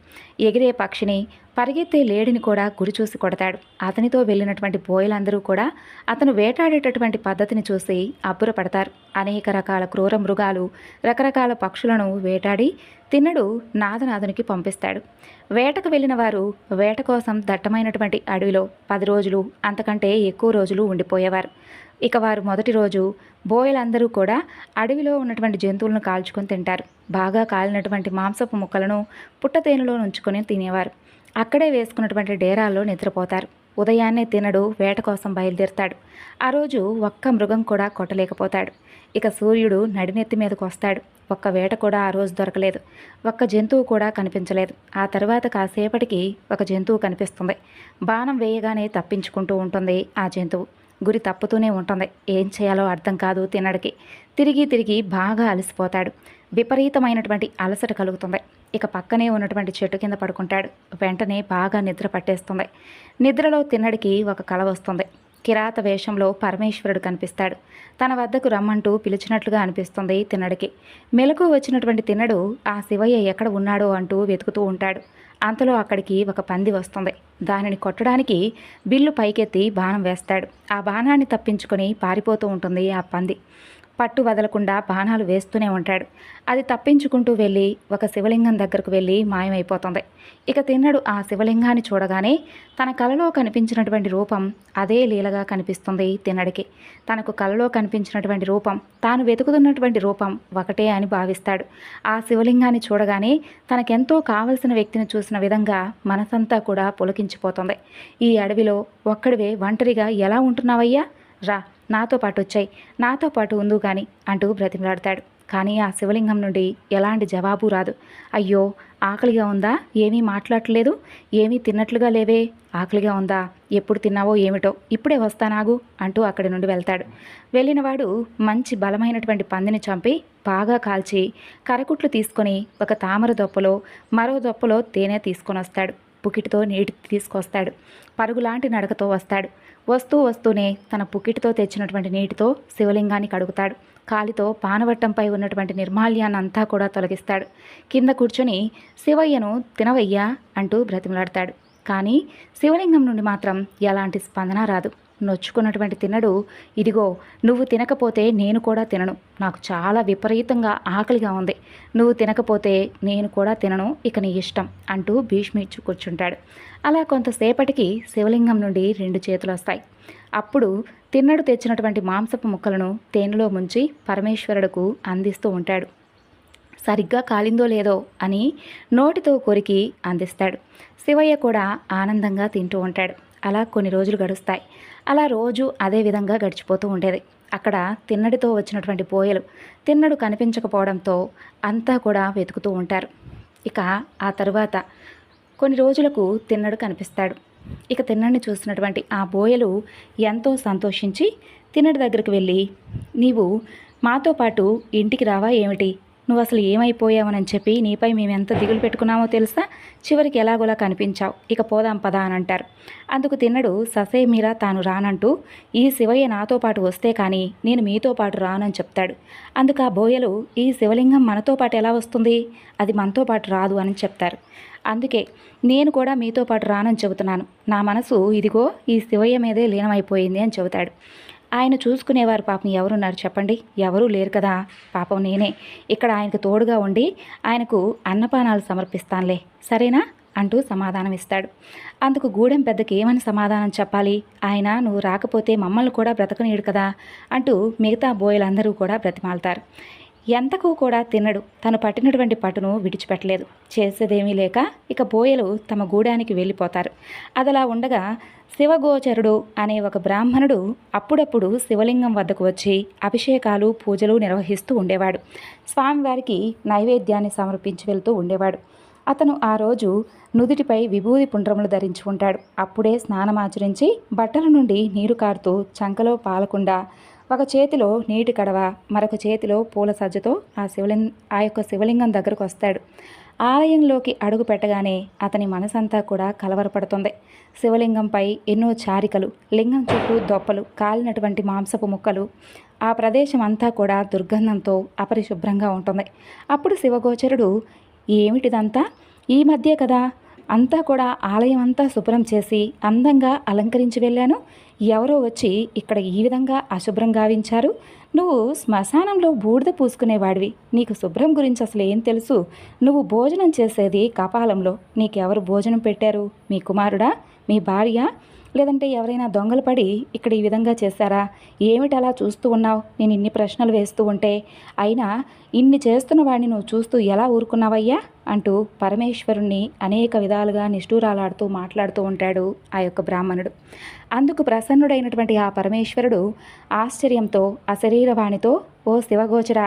ఎగిరే పక్షిని, పరిగెత్తే లేడిని కూడా గురిచూసి కొడతాడు. అతనితో వెళ్ళినటువంటి బోయలందరూ కూడా అతను వేటాడేటటువంటి పద్ధతిని చూసి అబ్బురపడతారు. అనేక రకాల క్రూర మృగాలు, రకరకాల పక్షులను వేటాడి తిన్నడు నాదనాథునికి పంపిస్తాడు. వేటకు వెళ్ళిన వారు వేట కోసం దట్టమైనటువంటి అడవిలో 10 రోజులు అంతకంటే ఎక్కువ రోజులు ఉండిపోయేవారు. ఇక వారు మొదటి రోజు బోయలందరూ కూడా అడవిలో ఉన్నటువంటి జంతువులను కాల్చుకొని తింటారు. బాగా కాలినటువంటి మాంసపు ముక్కలను పుట్టతేనెలో ఉంచుకొని తినేవారు. అక్కడే వేసుకున్నటువంటి డేరాల్లో నిద్రపోతారు. ఉదయాన్నే తినడు వేట కోసం బయలుదేరుతాడు. ఆ రోజు ఒక్క మృగం కూడా కొట్టలేకపోతాడు. ఇక సూర్యుడు నడినెత్తి మీదకు వస్తాడు. ఒక్క వేట కూడా ఆ రోజు దొరకలేదు. ఒక్క జంతువు కూడా కనిపించలేదు. ఆ తర్వాత కాసేపటికి ఒక జంతువు కనిపిస్తుంది. బాణం వేయగానే తప్పించుకుంటూ ఉంటుంది ఆ జంతువు. గురి తప్పుతూనే ఉంటుంది. ఏం చేయాలో అర్థం కాదు తిన్నడికి. తిరిగి తిరిగి బాగా అలసిపోతాడు. విపరీతమైనటువంటి అలసట కలుగుతుంది. ఇక పక్కనే ఉన్నటువంటి చెట్టు కింద పడుకుంటాడు. వెంటనే బాగా నిద్ర పట్టేస్తుంది. నిద్రలో తిన్నడికి ఒక కల వస్తుంది. కిరాత వేషంలో పరమేశ్వరుడు కనిపిస్తాడు. తన వద్దకు రమ్మంటూ పిలిచినట్లుగా అనిపిస్తుంది తిన్నడికి. మెలకు వచ్చినటువంటి తిన్నడు ఆ శివయ్య ఎక్కడ ఉన్నాడో అంటూ వెతుకుతూ ఉంటాడు. అంతలో అక్కడికి ఒక పంది వస్తుంది. దానిని కొట్టడానికి బిల్లు పైకెత్తి బాణం వేస్తాడు. ఆ బాణాన్ని తప్పించుకొని పారిపోతూ ఉంటుంది ఆ పంది. పట్టు వదలకుండా బాణాలు వేస్తూనే ఉంటాడు. అది తప్పించుకుంటూ వెళ్ళి ఒక శివలింగం దగ్గరకు వెళ్ళి మాయమైపోతుంది. ఇక తిన్నడు ఆ శివలింగాన్ని చూడగానే తన కలలో కనిపించినటువంటి రూపం అదే లీలగా కనిపిస్తుంది తిన్నడికి. తనకు కలలో కనిపించినటువంటి రూపం, తాను వెతుకుతున్నటువంటి రూపం ఒకటే అని భావిస్తాడు. ఆ శివలింగాన్ని చూడగానే తనకెంతో కావలసిన వ్యక్తిని చూసిన విధంగా మనసంతా కూడా పులకించిపోతుంది. ఈ అడవిలో ఒక్కడివే ఒంటరిగా ఎలా ఉంటున్నావయ్యా? రా, నాతో పాటు వచ్చాయి, నాతో పాటు ఉందు కానీ అంటూ బ్రతిమలాడతాడు. కానీ ఆ శివలింగం నుండి ఎలాంటి జవాబు రాదు. అయ్యో, ఆకలిగా ఉందా? ఏమీ మాట్లాడలేదు. ఏమీ తిన్నట్లుగా లేవే. ఆకలిగా ఉందా? ఎప్పుడు తిన్నావో ఏమిటో, ఇప్పుడే వస్తానాగు అంటూ అక్కడి నుండి వెళ్తాడు. వెళ్ళినవాడు మంచి బలమైనటువంటి పందిని చంపి బాగా కాల్చి కరకుట్లు తీసుకొని ఒక తామర దొప్పలో మరో దొప్పలో తేనె తీసుకొని వస్తాడు. పుకిటితో నీటి తీసుకొస్తాడు. పరుగులాంటి నడకతో వస్తాడు. వస్తూనే తన పుకిటితో తెచ్చినటువంటి నీటితో శివలింగాన్ని కడుగుతాడు. కాలితో పానవట్టంపై ఉన్నటువంటి నిర్మాల్యాన్నంతా కూడా తొలగిస్తాడు. కింద కూర్చొని శివయ్యను తినవయ్యా అంటూ బ్రతిమలాడతాడు. కానీ శివలింగం నుండి మాత్రం ఎలాంటి స్పందన రాదు. నొచ్చుకున్నటువంటి తిన్నడు, ఇదిగో, నువ్వు తినకపోతే నేను కూడా తినను. నాకు చాలా విపరీతంగా ఆకలిగా ఉంది. నువ్వు తినకపోతే నేను కూడా తినను. ఇక నీ ఇష్టం అంటూ భీష్మించు కూర్చుంటాడు. అలా కొంతసేపటికి శివలింగం నుండి 2 చేతులు వస్తాయి. అప్పుడు తిన్నడు తెచ్చినటువంటి మాంసపు ముక్కలను తేనెలో ముంచి పరమేశ్వరుడుకు అందిస్తూ ఉంటాడు. సరిగ్గా కాలిందో లేదో అని నోటితో కొరికి అందిస్తాడు. శివయ్య కూడా ఆనందంగా తింటూ ఉంటాడు. అలా కొన్ని రోజులు గడుస్తాయి. అలా రోజు అదే విధంగా గడిచిపోతూ ఉండేది. అక్కడ తిన్నడితో వచ్చినటువంటి బోయలు తిన్నడు కనిపించకపోవడంతో అంతా కూడా వెతుకుతూ ఉంటారు. ఇక ఆ తరువాత కొన్ని రోజులకు తిన్నడు కనిపిస్తాడు. ఇక తిన్నడిని చూసినటువంటి ఆ బోయలు ఎంతో సంతోషించి తిన్నడి దగ్గరికి వెళ్ళి, నీవు మాతో పాటు ఇంటికి రావా ఏమిటి? నువ్వు అసలు ఏమైపోయావనని చెప్పి నీపై మేము ఎంత దిగులు పెట్టుకున్నామో తెలుసా? చివరికి ఎలాగోలా కనిపించావు, ఇక పోదాం పదా అని అంటారు. అందుకు తిన్నడు ససేమిరా తాను రానంటూ, ఈ శివయ్య నాతో పాటు వస్తే కానీ నేను మీతో పాటు రానని చెప్తాడు. అందుకు ఆ బోయలు, ఈ శివలింగం మనతో పాటు ఎలా వస్తుంది? అది మనతో పాటు రాదు అని చెప్తారు. అందుకే నేను కూడా మీతో పాటు రానని చెబుతున్నాను. నా మనసు ఇదిగో ఈ శివయ్య మీదే లీనమైపోయింది అని చెబుతాడు. ఆయన చూసుకునేవారు పాపం ఎవరున్నారు చెప్పండి? ఎవరూ లేరు కదా. పాపం నేనే ఇక్కడ ఆయనకు తోడుగా ఉండి ఆయనకు అన్నపానాలు సమర్పిస్తానులే, సరేనా అంటూ సమాధానం ఇస్తాడు. అందుకు గూడెం పెద్దకి ఏమని సమాధానం చెప్పాలి? ఆయన నువ్వు రాకపోతే మమ్మల్ని కూడా బ్రతకనీయడు కదా అంటూ మిగతా బోయలందరూ కూడా బ్రతిమాలుతారు. ఎంతకు కూడా తిన్నడు తను పట్టినటువంటి పట్టును విడిచిపెట్టలేదు. చేసేదేమీ లేక ఇక బోయలు తమ గూడానికి వెళ్ళిపోతారు. అదలా ఉండగా శివగోచరుడు అనే ఒక బ్రాహ్మణుడు అప్పుడప్పుడు శివలింగం వద్దకు వచ్చి అభిషేకాలు పూజలు నిర్వహిస్తూ ఉండేవాడు. స్వామివారికి నైవేద్యాన్ని సమర్పించి వెళ్తూ ఉండేవాడు. అతను ఆ రోజు నుదుటిపై విభూది పుండ్రములు ధరించి ఉంటాడు. అప్పుడే స్నానమాచరించి బట్టల నుండి నీరు కారుతూ చంకలో పాలకుండా ఒక చేతిలో నీటి కడవ మరొక చేతిలో పూల సజ్జతో ఆ యొక్క శివలింగం దగ్గరకు వస్తాడు. ఆలయంలోకి అడుగు పెట్టగానే అతని మనసంతా కూడా కలవరపడుతుంది. శివలింగంపై ఎన్నో చారికలు, లింగం చుట్టూ దొప్పలు, కాలినటువంటి మాంసపు ముక్కలు, ఆ ప్రదేశం అంతా కూడా దుర్గంధంతో అపరిశుభ్రంగా ఉంటుంది. అప్పుడు శివగోచరుడు, ఏమిటిదంతా? ఈ మధ్య కదా అంతా కూడా ఆలయం అంతా శుభ్రం చేసి అందంగా అలంకరించి వెళ్ళాను. ఎవరో వచ్చి ఇక్కడ ఈ విధంగా అశుభ్రం గావించారు. నువ్వు శ్మశానంలో బూడిద పూసుకునేవాడివి. నీకు శుభ్రం గురించి అసలు ఏం తెలుసు? నువ్వు భోజనం చేసేది కపాలంలో. నీకెవరు భోజనం పెట్టారు? మీ కుమారుడా? మీ భార్య? లేదంటే ఎవరైనా దొంగలు పడి ఇక్కడ ఈ విధంగా చేశారా? ఏమిటి అలా చూస్తూ ఉన్నావు? నేను ఇన్ని ప్రశ్నలు వేస్తూ ఉంటే, అయినా ఇన్ని చేస్తున్న వాడిని నువ్వు చూస్తూ ఎలా ఊరుకున్నావయ్యా అంటూ పరమేశ్వరుణ్ణి అనేక విధాలుగా నిష్ఠూరాలాడుతూ మాట్లాడుతూ ఉంటాడు ఆ యొక్క బ్రాహ్మణుడు. అందుకు ప్రసన్నుడైనటువంటి ఆ పరమేశ్వరుడు ఆశ్చర్యంతో అశరీరవాణితో, ఓ శివగోచర,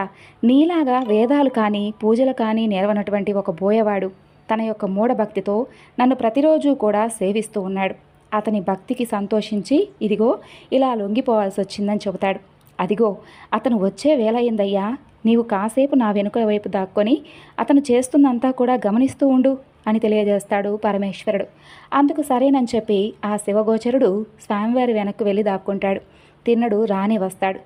నీలాగా వేదాలు కానీ పూజలు కానీ నేర్వనటువంటి ఒక బోయవాడు తన యొక్క మూఢభక్తితో నన్ను ప్రతిరోజు కూడా సేవిస్తూ ఉన్నాడు. అతని భక్తికి సంతోషించి ఇదిగో ఇలా లొంగిపోవాల్సి వచ్చిందని చెబుతాడు. అదిగో అతను వచ్చే వేళయిందయ్యా, నీవు కాసేపు నా వెనుక వైపు దాక్కొని అతను చేస్తుందంతా కూడా గమనిస్తూ ఉండు అని తెలియజేస్తాడు పరమేశ్వరుడు. అందుకు సరేనని చెప్పి ఆ శివగోచరుడు స్వామివారి వెనక్కు వెళ్ళి దాక్కుంటాడు. తిన్నడు రానే వస్తాడు.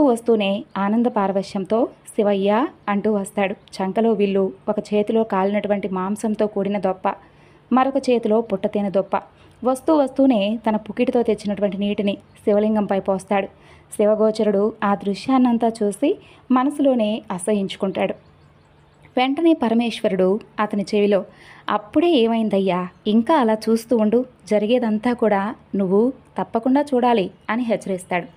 వస్తూనే ఆనంద పారవశ్యంతో శివయ్య అంటూ వస్తాడు. చంకలో విల్లు, ఒక చేతిలో కాలినటువంటి మాంసంతో కూడిన దొప్ప, మరొక చేతిలో పుట్టతేనె దొప్ప. వస్తూనే తన పుకిటితో తెచ్చినటువంటి నీటిని శివలింగంపై పోస్తాడు. శివగోచరుడు ఆ దృశ్యాన్నంతా చూసి మనసులోనే అసహించుకుంటాడు. వెంటనే పరమేశ్వరుడు అతని చెవిలో, అప్పుడే ఏమైందయ్యా, ఇంకా అలా చూస్తూ ఉండు, జరిగేదంతా కూడా నువ్వు తప్పకుండా చూడాలి అని హెచ్చరిస్తాడు.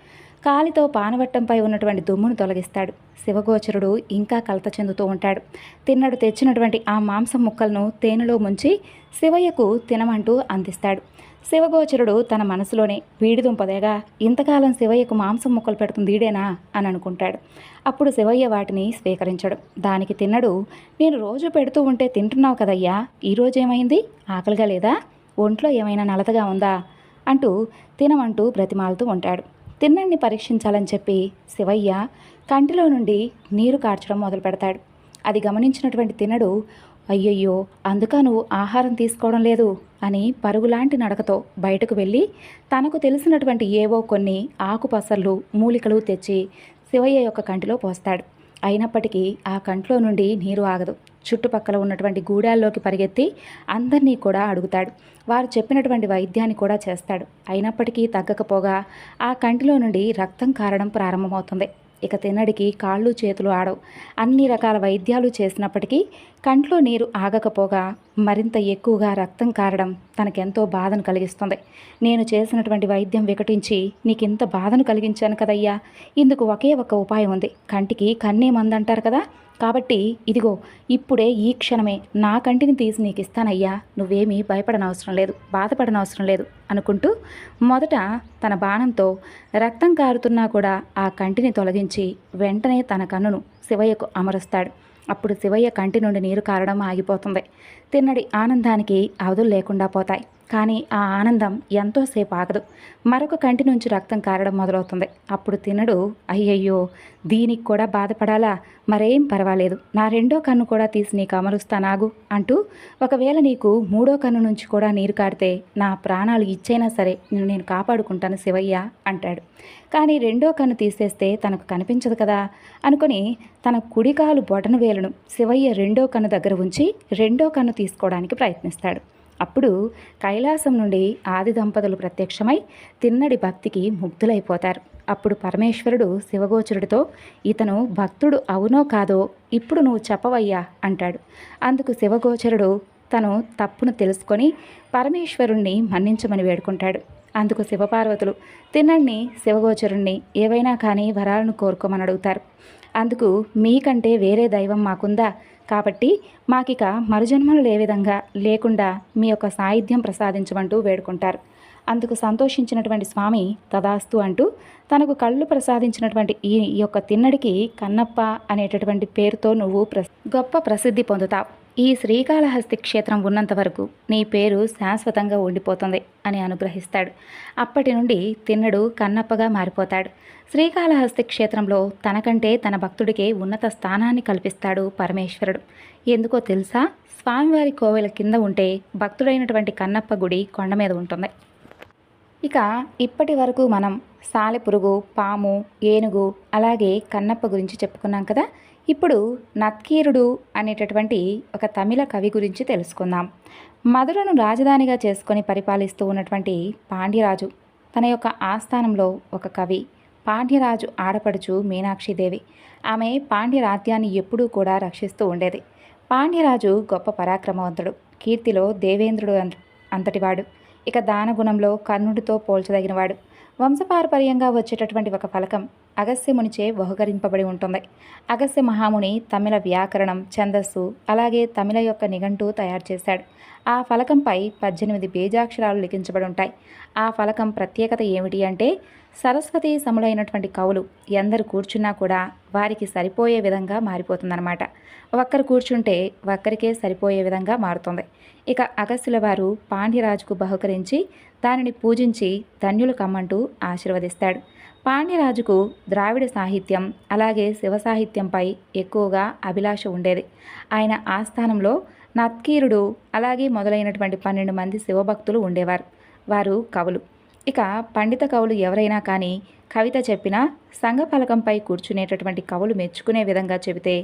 కాలితో పానవట్టంపై ఉన్నటువంటి దుమ్మును తొలగిస్తాడు. శివగోచరుడు ఇంకా కలత చెందుతూ ఉంటాడు. తిన్నడు తెచ్చినటువంటి ఆ మాంసం ముక్కలను తేనెలో ముంచి శివయ్యకు తినమంటూ అందిస్తాడు. శివగోచరుడు తన మనసులోనే, వీడిదుంపదేగా ఇంతకాలం శివయ్యకు మాంసం ముక్కలు పెడుతుంది ఈడేనా అని అనుకుంటాడు. అప్పుడు శివయ్య వాటిని స్వీకరించడు. దానికి తిన్నడు, నేను రోజు పెడుతూ ఉంటే తింటున్నావు కదయ్యా, ఈరోజేమైంది, ఆకలిగా లేదా, ఒంట్లో ఏమైనా నలతగా ఉందా అంటూ తినమంటూ బ్రతిమాలుతూ ఉంటాడు. తిన్నడిని పరీక్షించాలని చెప్పి శివయ్య కంటిలో నుండి నీరు కార్చడం మొదలు పెడతాడు. అది గమనించినటువంటి తిన్నడు, అయ్యయ్యో అందుక నువ్వు ఆహారం తీసుకోవడం లేదు అని పరుగులాంటి నడకతో బయటకు వెళ్ళి తనకు తెలిసినటువంటి ఏవో కొన్ని ఆకుపసర్లు మూలికలు తెచ్చి శివయ్య యొక్క కంటిలో పోస్తాడు. అయినప్పటికీ ఆ కంట్లో నుండి నీరు ఆగదు. చుట్టుపక్కల ఉన్నటువంటి గూడాల్లోకి పరిగెత్తి అందరినీ కూడా అడుగుతాడు. వారు చెప్పినటువంటి వైద్యాన్ని కూడా చేస్తాడు. అయినప్పటికీ తగ్గకపోగా ఆ కంటిలో నుండి రక్తం కారడం ప్రారంభమవుతుంది. ఇక తిన్నడికి కాళ్ళు చేతులు ఆడవు. అన్ని రకాల వైద్యాలు చేసినప్పటికీ కంట్లో నీరు ఆగకపోగా మరింత ఎక్కువగా రక్తం కారడం తనకెంతో బాధను కలిగిస్తుంది. నేను చేసినటువంటి వైద్యం వికటించి నీకింత బాధను కలిగించాను కదయ్యా, ఇందుకు ఒకే ఒక ఉపాయం ఉంది. కంటికి కన్నే మందంటారు కదా, కాబట్టి ఇదిగో ఇప్పుడే ఈ క్షణమే నా కంటిని తీసి నీకు ఇస్తానయ్యా, నువ్వేమీ భయపడనవసరం లేదు, బాధపడనవసరం లేదు అనుకుంటూ మొదట తన బాణంతో రక్తం కారుతున్నా కూడా ఆ కంటిని తొలగించి వెంటనే తన కన్నును శివయ్యకు అమరుస్తాడు. అప్పుడు శివయ్య కంటి నుండి నీరు కారడం ఆగిపోతుంది. తిన్నడి ఆనందానికి అవధులు లేకుండా పోతాయి. కానీ ఆ ఆనందం ఎంతోసేపు ఆగదు. మరొక కంటి నుంచి రక్తం కారడం మొదలవుతుంది. అప్పుడు తిన్నడు, అయ్యయ్యో దీనికి కూడా బాధపడాలా, మరేం పర్వాలేదు, నా రెండో కన్ను కూడా తీసి నీకు అమరుస్తానాగు అంటూ, ఒకవేళ నీకు మూడో కన్ను నుంచి కూడా నీరు కారితే నా ప్రాణాలు ఇచ్చైనా సరే నేను కాపాడుకుంటాను శివయ్య అంటాడు. కానీ రెండో కన్ను తీసేస్తే తనకు కనిపించదు కదా అనుకుని తన కుడికాలు బొటన వేలును శివయ్య రెండో కన్ను దగ్గర ఉంచి రెండో కన్ను తీసుకోవడానికి ప్రయత్నిస్తాడు. అప్పుడు కైలాసం నుండి ఆది దంపతులు ప్రత్యక్షమై తిన్నడి భక్తికి ముగ్ధులైపోతారు. అప్పుడు పరమేశ్వరుడు శివగోచరుడితో, ఇతను భక్తుడు అవునో కాదో ఇప్పుడు నువ్వు చెప్పవయ్యా అంటాడు. అందుకు శివగోచరుడు తను తప్పును తెలుసుకొని పరమేశ్వరుణ్ణి మన్నించమని వేడుకుంటాడు. అందుకు శివపార్వతులు తిన్నడిని శివగోచరుణ్ణి ఏవైనా కానీ వరాలను కోరుకోమని అడుగుతారు. అందుకు మీకంటే వేరే దైవం మాకుందా, కాబట్టి మాకిక మరుజన్మలు ఏ విధంగా లేకుండా మీ యొక్క సాయుధ్యం ప్రసాదించమంటూ వేడుకుంటారు. అందుకు సంతోషించినటువంటి స్వామి తదాస్తు అంటూ తనకు కళ్ళు ప్రసాదించినటువంటి ఈ యొక్క తిన్నడికి కన్నప్ప అనేటటువంటి పేరుతో నువ్వు గొప్ప ప్రసిద్ధి పొందుతావు. ఈ శ్రీకాళహస్తి క్షేత్రం ఉన్నంత వరకు నీ పేరు శాశ్వతంగా ఉండిపోతుంది అని అనుగ్రహిస్తాడు. అప్పటి నుండి తిన్నడు కన్నప్పగా మారిపోతాడు. శ్రీకాళహస్తి క్షేత్రంలో తనకంటే తన భక్తుడికి ఉన్నత స్థానాన్ని కల్పిస్తాడు పరమేశ్వరుడు. ఎందుకో తెలుసా, స్వామివారి కోవెల కింద ఉంటే భక్తుడైనటువంటి కన్నప్ప గుడి కొండ మీద ఉంటుంది. ఇక ఇప్పటి వరకు మనం సాలెపురుగు, పాము, ఏనుగు అలాగే కన్నప్ప గురించి చెప్పుకున్నాం కదా. ఇప్పుడు నత్కీరుడు అనేటటువంటి ఒక తమిళ కవి గురించి తెలుసుకుందాం. మధురను రాజధానిగా చేసుకొని పరిపాలిస్తూ ఉన్నటువంటి పాండ్యరాజు తన యొక్క ఆస్థానంలో ఒక కవి. పాండ్యరాజు ఆడపడుచు మీనాక్షిదేవి. ఆమె పాండ్య రాజ్యాన్ని ఎప్పుడూ కూడా రక్షిస్తూ ఉండేది. పాండ్యరాజు గొప్ప పరాక్రమవంతుడు, కీర్తిలో దేవేంద్రుడు అంతటివాడు. ఇక దానగుణంలో కర్ణుడితో పోల్చదగినవాడు. వంశపారపర్యంగా వచ్చేటటువంటి ఒక ఫలకం అగస్త్యమునిచే బహుకరింపబడి ఉంటుంది. అగస్త్య మహాముని తమిళ వ్యాకరణం, ఛందస్సు, అలాగే తమిళ యొక్క నిఘంటు తయారు చేశాడు. ఆ ఫలకంపై 18 బీజాక్షరాలు లిఖించబడి ఉంటాయి. ఆ ఫలకం ప్రత్యేకత ఏమిటి అంటే, సరస్వతి సములైనటువంటి కవులు ఎందరు కూర్చున్నా కూడా వారికి సరిపోయే విధంగా మారిపోతుందన్నమాట. ఒక్కరు కూర్చుంటే ఒక్కరికే సరిపోయే విధంగా మారుతుంది. ఇక అగస్త్యుల వారు పాండ్యరాజుకు బహుకరించి దానిని పూజించి ధన్యులు కమ్మంటూ ఆశీర్వదిస్తాడు. పాండ్యరాజుకు ద్రావిడ సాహిత్యం అలాగే శివ సాహిత్యంపై ఎక్కువగా అభిలాష ఉండేది. ఆయన ఆస్థానంలో నత్కీరుడు అలాగే మొదలైనటువంటి 12 మంది శివభక్తులు ఉండేవారు. వారు కవులు. ఇక పండిత కవులు ఎవరైనా కానీ కవిత చెప్పినా సంఘఫలకంపై కూర్చునేటటువంటి కవులు మెచ్చుకునే విధంగా చెబితే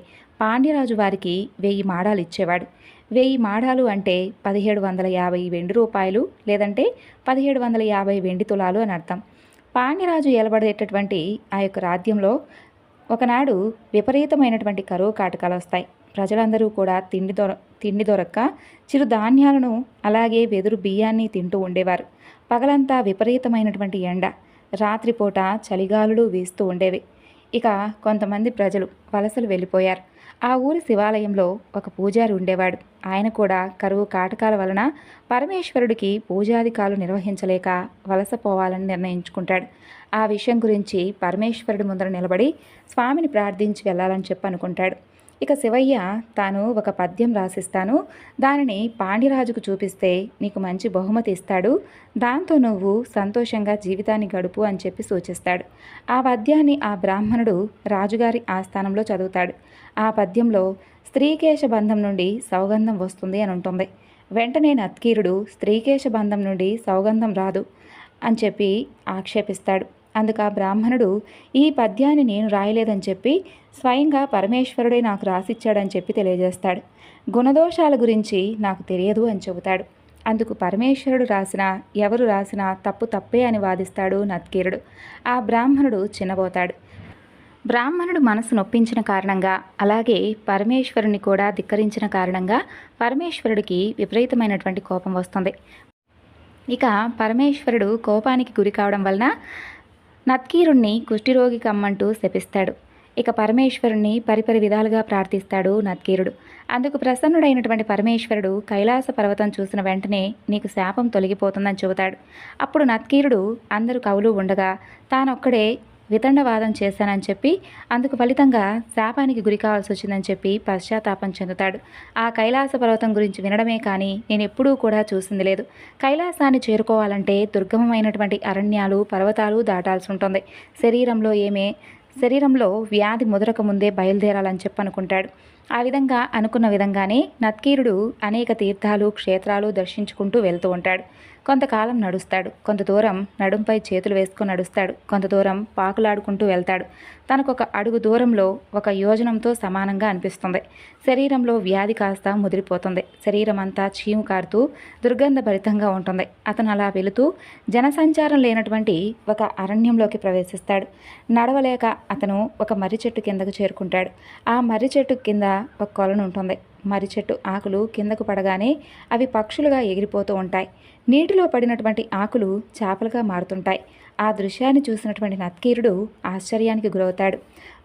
పాండ్యరాజు వారికి 1000 మాడాలు ఇచ్చేవాడు. 1000 మాడాలు అంటే 1750 వెండి రూపాయలు, లేదంటే 1750 వెండి తులాలు అని అర్థం. పాండ్యరాజు ఏలబడేటటువంటి ఆ యొక్క రాజ్యంలో ఒకనాడు విపరీతమైనటువంటి కరువు కాటకాలు వస్తాయి. ప్రజలందరూ కూడా తిండి దొరక్క చిరుధాన్యాలను అలాగే వెదురు బియ్యాన్ని తింటూ ఉండేవారు. పగలంతా విపరీతమైనటువంటి ఎండ, రాత్రిపూట చలిగాలులు వీస్తూ ఉండేవి. ఇక కొంతమంది ప్రజలు వలసలు వెళ్ళిపోయారు. ఆ ఊరి శివాలయంలో ఒక పూజారి ఉండేవాడు. ఆయన కూడా కరువు కాటకాల వలన పరమేశ్వరుడికి పూజాధికాలు నిర్వహించలేక వలసపోవాలని నిర్ణయించుకుంటాడు. ఆ విషయం గురించి పరమేశ్వరుడి ముందర నిలబడి స్వామిని ప్రార్థించి వెళ్ళాలని చెప్పి అనుకుంటాడు. ఇక శివయ్య తాను ఒక పద్యం రాసిస్తాను, దానిని పాండ్యరాజుకు చూపిస్తే నీకు మంచి బహుమతి ఇస్తాడు, దాంతో నువ్వు సంతోషంగా జీవితాన్ని గడుపు అని చెప్పి సూచిస్తాడు. ఆ పద్యాన్ని ఆ బ్రాహ్మణుడు రాజుగారి ఆస్థానంలో చదువుతాడు. ఆ పద్యంలో స్త్రీకేశ బంధం నుండి సౌగంధం వస్తుంది అని ఉంటుంది. వెంటనే నత్కీరుడు స్త్రీకేశ బంధం నుండి సౌగంధం రాదు అని చెప్పి ఆక్షేపిస్తాడు. అందుకు ఆ బ్రాహ్మణుడు ఈ పద్యాన్ని నేను రాయలేదని చెప్పి స్వయంగా పరమేశ్వరుడే నాకు రాసిచ్చాడని చెప్పి తెలియజేస్తాడు. గుణదోషాల గురించి నాకు తెలియదు అని చెబుతాడు. అందుకు పరమేశ్వరుడు రాసినా ఎవరు రాసినా తప్పు తప్పే అని వాదిస్తాడు నత్కీరుడు. ఆ బ్రాహ్మణుడు చిన్నబోతాడు. బ్రాహ్మణుడు మనసు నొప్పించిన కారణంగా అలాగే పరమేశ్వరుని కూడా ధిక్కరించిన కారణంగా పరమేశ్వరుడికి విపరీతమైనటువంటి కోపం వస్తుంది. ఇక పరమేశ్వరుడు కోపానికి గురి కావడం వలన నత్కీరుణ్ణి కుష్ఠిరోగి కమ్మంటూ శపిస్తాడు. ఇక పరమేశ్వరుణ్ణి పరిపరి విధాలుగా ప్రార్థిస్తాడు నత్కీరుడు. అందుకు ప్రసన్నుడైనటువంటి పరమేశ్వరుడు కైలాస పర్వతం చూసిన వెంటనే నీకు శాపం తొలగిపోతుందని చెబుతాడు. అప్పుడు నత్కీరుడు అందరూ కవులు ఉండగా తానొక్కడే వితండవాదం చేశానని చెప్పి అందుకు ఫలితంగా శాపానికి గురి కావాల్సి వచ్చిందని చెప్పి పశ్చాత్తాపం చెందుతాడు. ఆ కైలాస పర్వతం గురించి వినడమే కానీ నేను ఎప్పుడూ కూడా చూసింది లేదు. కైలాసాన్ని చేరుకోవాలంటే దుర్గమమైనటువంటి అరణ్యాలు, పర్వతాలు దాటాల్సి ఉంటుంది. శరీరంలో వ్యాధి ముదరక ముందే బయలుదేరాలని చెప్పి అనుకుంటాడు. ఆ విధంగా అనుకున్న విధంగానే నత్కీరుడు అనేక తీర్థాలు, క్షేత్రాలు దర్శించుకుంటూ వెళ్తూ ఉంటాడు. కొంతకాలం నడుస్తాడు. కొంత దూరం నడుంపై చేతులు వేసుకొని నడుస్తాడు. కొంత దూరం పాకులాడుకుంటూ వెళ్తాడు. తనకొక అడుగు దూరంలో ఒక యోజనంతో సమానంగా అనిపిస్తుంది. శరీరంలో వ్యాధి కాస్త ముదిరిపోతుంది. శరీరం అంతా చీము కారుతూ దుర్గంధభరితంగా ఉంటుంది. అతను అలా వెళుతూ జనసంచారం లేనటువంటి ఒక అరణ్యంలోకి ప్రవేశిస్తాడు. నడవలేక అతను ఒక మర్రి చెట్టు కిందకు చేరుకుంటాడు. ఆ మర్రి చెట్టు కింద ఒక కొలను ఉంటుంది. మర్రి చెట్టు ఆకులు కిందకు పడగానే అవి పక్షులుగా ఎగిరిపోతూ ఉంటాయి. నీటిలో పడినటువంటి ఆకులు చేపలుగా మారుతుంటాయి. ఆ దృశ్యాన్ని చూసినటువంటి నత్కీరుడు ఆశ్చర్యానికి గురవుతాడు.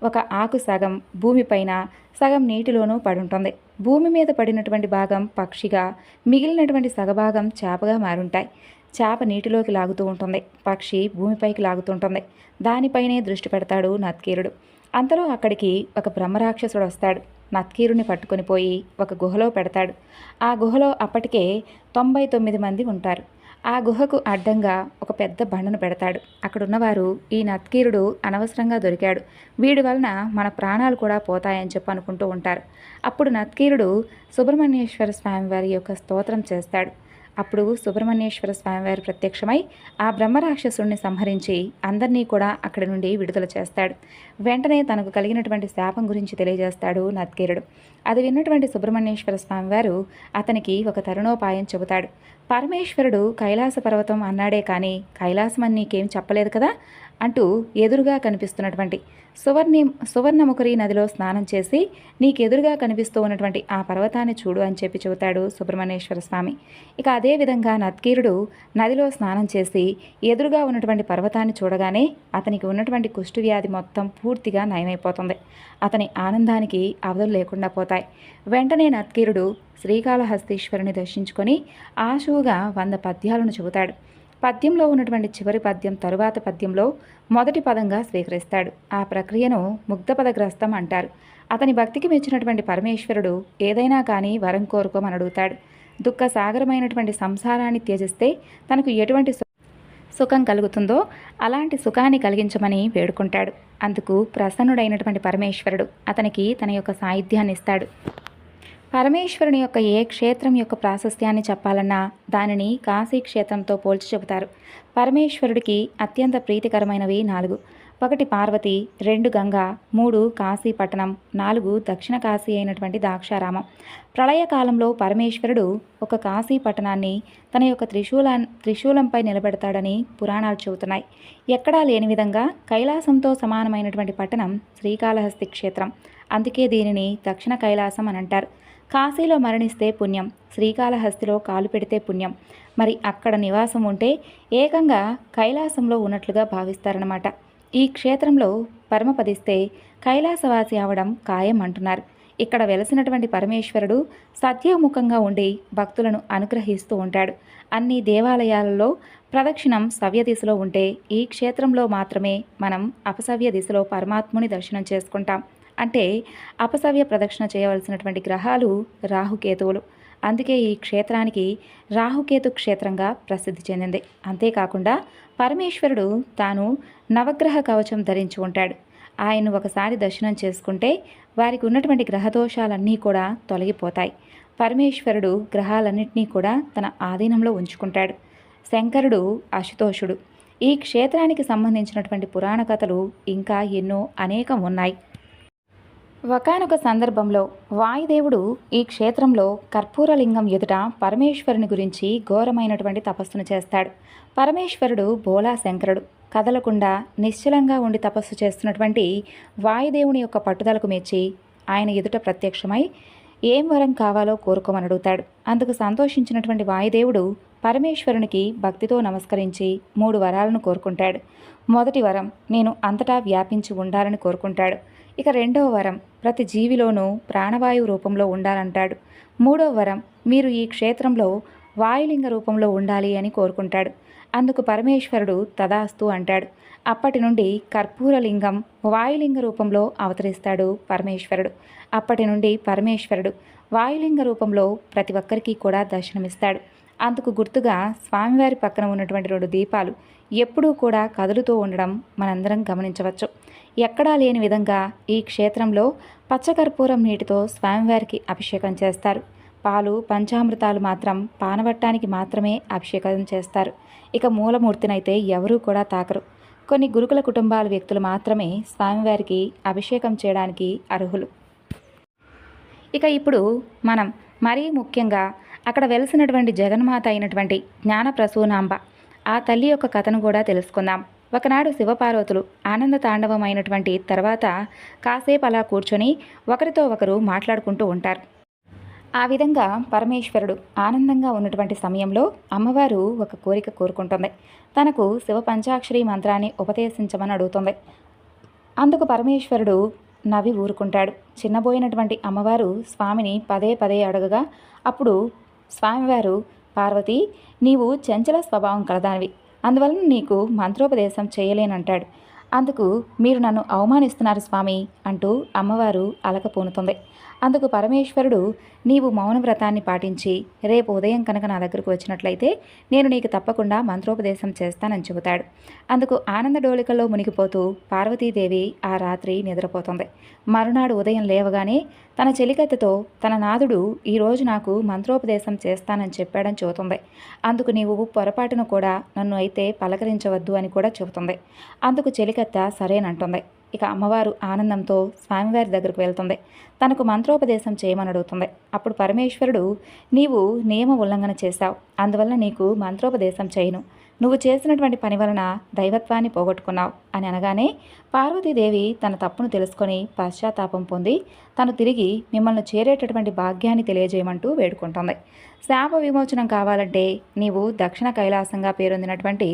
ఒక ఆకు సగం భూమిపైన, సగం నీటిలోనూ పడుంటుంది. భూమి మీద పడినటువంటి భాగం పక్షిగా, మిగిలినటువంటి సగభాగం చేపగా మారుంటాయి. చేప నీటిలోకి లాగుతూ ఉంటుంది, పక్షి భూమిపైకి లాగుతుంటుంది. దానిపైనే దృష్టి పెడతాడు నత్కీరుడు. అంతలో అక్కడికి ఒక బ్రహ్మరాక్షసుడు వస్తాడు. నత్కీరుని పట్టుకొని పోయి ఒక గుహలో పెడతాడు. ఆ గుహలో అప్పటికే 99 మంది ఉంటారు. ఆ గుహకు అడ్డంగా ఒక పెద్ద బండను పెడతాడు. అక్కడున్నవారు ఈ నత్కీరుడు అనవసరంగా దొరికాడు, వీడి వలన మన ప్రాణాలు కూడా పోతాయని చెప్పి అనుకుంటూ ఉంటారు. అప్పుడు నత్కీరుడు సుబ్రహ్మణ్యేశ్వర స్వామి వారి యొక్క స్తోత్రం చేస్తాడు. అప్పుడు సుబ్రహ్మణ్యేశ్వర స్వామివారు ప్రత్యక్షమై ఆ బ్రహ్మరాక్షసుడిని సంహరించి అందరినీ కూడా అక్కడి నుండి విడుదల చేస్తాడు. వెంటనే తనకు కలిగినటువంటి శాపం గురించి తెలియజేస్తాడు నత్కీరుడు. అది విన్నటువంటి సుబ్రహ్మణ్యేశ్వర స్వామివారు అతనికి ఒక తరుణోపాయం చెబుతాడు. పరమేశ్వరుడు కైలాస పర్వతం అన్నాడే కానీ కైలాసం అని నీకేం చెప్పలేదు కదా, అంటూ ఎదురుగా కనిపిస్తున్నటువంటి సువర్ణముఖరి నదిలో స్నానం చేసి నీకెదురుగా కనిపిస్తూ ఉన్నటువంటి ఆ పర్వతాన్ని చూడు అని చెప్పి చెబుతాడు సుబ్రహ్మణ్యేశ్వర స్వామి. ఇక అదేవిధంగా నత్కీరుడు నదిలో స్నానం చేసి ఎదురుగా ఉన్నటువంటి పర్వతాన్ని చూడగానే అతనికి ఉన్నటువంటి కుష్ఠవ్యాధి మొత్తం పూర్తిగా నయమైపోతుంది. అతని ఆనందానికి అవధులు లేకుండా పోతాయి. వెంటనే నత్కీరుడు శ్రీకాళహస్తీశ్వరుని దర్శించుకొని ఆశువుగా 100 పద్యాలను చెబుతాడు. పద్యంలో ఉన్నటువంటి చివరి పద్యం తరువాత పద్యంలో మొదటి పదంగా స్వీకరిస్తాడు. ఆ ప్రక్రియను ముగ్ధపదగ్రస్తం అంటారు. అతని భక్తికి మెచ్చినటువంటి పరమేశ్వరుడు ఏదైనా కానీ వరం కోరుకోమని అడుగుతాడు. దుఃఖ సాగరమైనటువంటి సంసారాన్ని త్యజిస్తే తనకు ఎటువంటి సుఖం కలుగుతుందో అలాంటి సుఖాన్ని కలిగించమని వేడుకుంటాడు. అందుకు ప్రసన్నుడైనటువంటి పరమేశ్వరుడు అతనికి తన యొక్క సాయుధ్యాన్ని ఇస్తాడు. పరమేశ్వరుని యొక్క ఏ క్షేత్రం యొక్క ప్రాశస్త్యాన్ని చెప్పాలన్నా దానిని కాశీ క్షేత్రంతో పోల్చి చెబుతారు. పరమేశ్వరుడికి అత్యంత ప్రీతికరమైనవి 4. 1 పార్వతి, 2 గంగా, 3 కాశీ పట్టణం, 4 దక్షిణ కాశీ అయినటువంటి దాక్షారామం. ప్రళయకాలంలో పరమేశ్వరుడు ఒక కాశీ పట్టణాన్ని తన యొక్క త్రిశూలంపై నిలబెడతాడని పురాణాలు చెబుతున్నాయి. ఎక్కడా లేని విధంగా కైలాసంతో సమానమైనటువంటి పట్టణం శ్రీకాళహస్తి క్షేత్రం. అందుకే దీనిని దక్షిణ కైలాసం అని అంటారు. కాశీలో మరణిస్తే పుణ్యం, శ్రీకాళహస్తిలో కాలు పెడితే పుణ్యం. మరి అక్కడ నివాసం ఉంటే ఏకంగా కైలాసంలో ఉన్నట్లుగా భావిస్తారన్నమాట. ఈ క్షేత్రంలో పరమపదిస్తే కైలాసవాసి అవడం ఖాయం అంటున్నారు. ఇక్కడ వెలసినటువంటి పరమేశ్వరుడు సత్యముఖంగా ఉండి భక్తులను అనుగ్రహిస్తూ ఉంటాడు. అన్ని దేవాలయాలలో ప్రదక్షిణం సవ్య దిశలో ఉంటే ఈ క్షేత్రంలో మాత్రమే మనం అపసవ్య దిశలో పరమాత్ముని దర్శనం చేసుకుంటాం. అంటే అపసవ్య ప్రదక్షిణ చేయవలసినటువంటి గ్రహాలు రాహుకేతువులు. అందుకే ఈ క్షేత్రానికి రాహుకేతు క్షేత్రంగా ప్రసిద్ధి చెందింది. అంతేకాకుండా పరమేశ్వరుడు తాను నవగ్రహ కవచం ధరించి ఉంటాడు. ఆయన్ను ఒకసారి దర్శనం చేసుకుంటే వారికి ఉన్నటువంటి గ్రహదోషాలన్నీ కూడా తొలగిపోతాయి. పరమేశ్వరుడు గ్రహాలన్నింటినీ కూడా తన ఆధీనంలో ఉంచుకుంటాడు. శంకరుడు అశుతోషుడు. ఈ క్షేత్రానికి సంబంధించినటువంటి పురాణ కథలు ఇంకా ఎన్నో అనేకం ఉన్నాయి. ఒకానొక సందర్భంలో వాయుదేవుడు ఈ క్షేత్రంలో కర్పూరలింగం ఎదుట పరమేశ్వరుని గురించి ఘోరమైనటువంటి తపస్సును చేస్తాడు. పరమేశ్వరుడు బోలా శంకరుడు. కదలకుండా నిశ్చలంగా ఉండి తపస్సు చేస్తున్నటువంటి వాయుదేవుని యొక్క పట్టుదలకు మెచ్చి ఆయన ఎదుట ప్రత్యక్షమై ఏం వరం కావాలో కోరుకోమని అడుగుతాడు. అందుకు సంతోషించినటువంటి వాయుదేవుడు పరమేశ్వరునికి భక్తితో నమస్కరించి 3 వరాలను కోరుకుంటాడు. మొదటి వరం నేను అంతటా వ్యాపించి ఉండాలని కోరుకుంటాడు. ఇక 2వ వరం ప్రతి జీవిలోనూ ప్రాణవాయువు రూపంలో ఉండాలంటాడు. 3వ వరం మీరు ఈ క్షేత్రంలో వాయులింగ రూపంలో ఉండాలి అని కోరుకుంటాడు. అందుకు పరమేశ్వరుడు తదాస్తు అంటాడు. అప్పటి నుండి కర్పూరలింగం వాయులింగ రూపంలో అవతరిస్తాడు పరమేశ్వరుడు. అప్పటి నుండి పరమేశ్వరుడు వాయులింగ రూపంలో ప్రతి ఒక్కరికి కూడా దర్శనమిస్తాడు. అందుకు గుర్తుగా స్వామివారి పక్కన ఉన్నటువంటి 2 దీపాలు ఎప్పుడూ కూడా కదులుతూ ఉండడం మనందరం గమనించవచ్చు. ఎక్కడా లేని విధంగా ఈ క్షేత్రంలో పచ్చకర్పూరం నీటితో స్వామివారికి అభిషేకం చేస్తారు. పాలు పంచామృతాలు మాత్రం పానవట్టానికి మాత్రమే అభిషేకం చేస్తారు. ఇక మూలమూర్తినైతే ఎవరూ కూడా తాకరు. కొన్ని గురుకుల కుటుంబాల వ్యక్తులు మాత్రమే స్వామివారికి అభిషేకం చేయడానికి అర్హులు. ఇక ఇప్పుడు మనం మరీ ముఖ్యంగా అక్కడ వెలిసినటువంటి జగన్మాత అయినటువంటి జ్ఞానప్రసూనాంబ ఆ తల్లి యొక్క కథను కూడా తెలుసుకుందాం. ఒకనాడు శివపార్వతులు ఆనంద తాండవమైనటువంటి తర్వాత కాసేపు అలా కూర్చొని ఒకరితో ఒకరు మాట్లాడుకుంటూ ఉంటారు. ఆ విధంగా పరమేశ్వరుడు ఆనందంగా ఉన్నటువంటి సమయంలో అమ్మవారు ఒక కోరిక కోరుకుంటుంది. తనకు శివ పంచాక్షరి మంత్రాన్ని ఉపదేశించమని అడుగుతుంది. అందుకు పరమేశ్వరుడు నవ్వి ఊరుకుంటాడు. చిన్నబోయినటువంటి అమ్మవారు స్వామిని పదే పదే అడగగా అప్పుడు స్వామివారు పార్వతి నీవు చంచల స్వభావం కలదానివి, అందువలన నీకు మంత్రోపదేశం చేయలేనంటాడు. అందుకు మీరు నన్ను అవమానిస్తున్నారు స్వామి అంటూ అమ్మవారు అలకపోనుతుంది. అందుకు పరమేశ్వరుడు నీవు మౌనవ్రతాన్ని పాటించి రేపు ఉదయం కనుక నా దగ్గరకు వచ్చినట్లయితే నేను నీకు తప్పకుండా మంత్రోపదేశం చేస్తానని చెబుతాడు. అందుకు ఆనందడోలికల్లో మునిగిపోతూ పార్వతీదేవి ఆ రాత్రి నిద్రపోతుంది. మరునాడు ఉదయం లేవగానే తన చెలికత్తెతో తన నాథుడు ఈరోజు నాకు మంత్రోపదేశం చేస్తానని చెప్పాడని చెబుతుంది. అందుకు నీవు పొరపాటును కూడా నన్ను అయితే పలకరించవద్దు అని కూడా చెబుతుంది. అందుకు చెలికత్త సరేనంటుంది. ఇక అమ్మవారు ఆనందంతో స్వామివారి దగ్గరకు వెళ్తుంది. తనకు మంత్రోపదేశం చేయమని అడుగుతుంది. అప్పుడు పరమేశ్వరుడు నీవు నియమ ఉల్లంఘన చేశావు, అందువల్ల నీకు మంత్రోపదేశం చేయను, నువ్వు చేసినటువంటి పని వలన దైవత్వాన్ని పోగొట్టుకున్నావు అని అనగానే పార్వతీదేవి తన తప్పును తెలుసుకొని పశ్చాత్తాపం పొంది తను తిరిగి మిమ్మల్ని చేరేటటువంటి భాగ్యాన్ని తెలియజేయమంటూ వేడుకుంటుంది. శాప విమోచనం కావాలంటే నీవు దక్షిణ కైలాసంగా పేరొందినటువంటి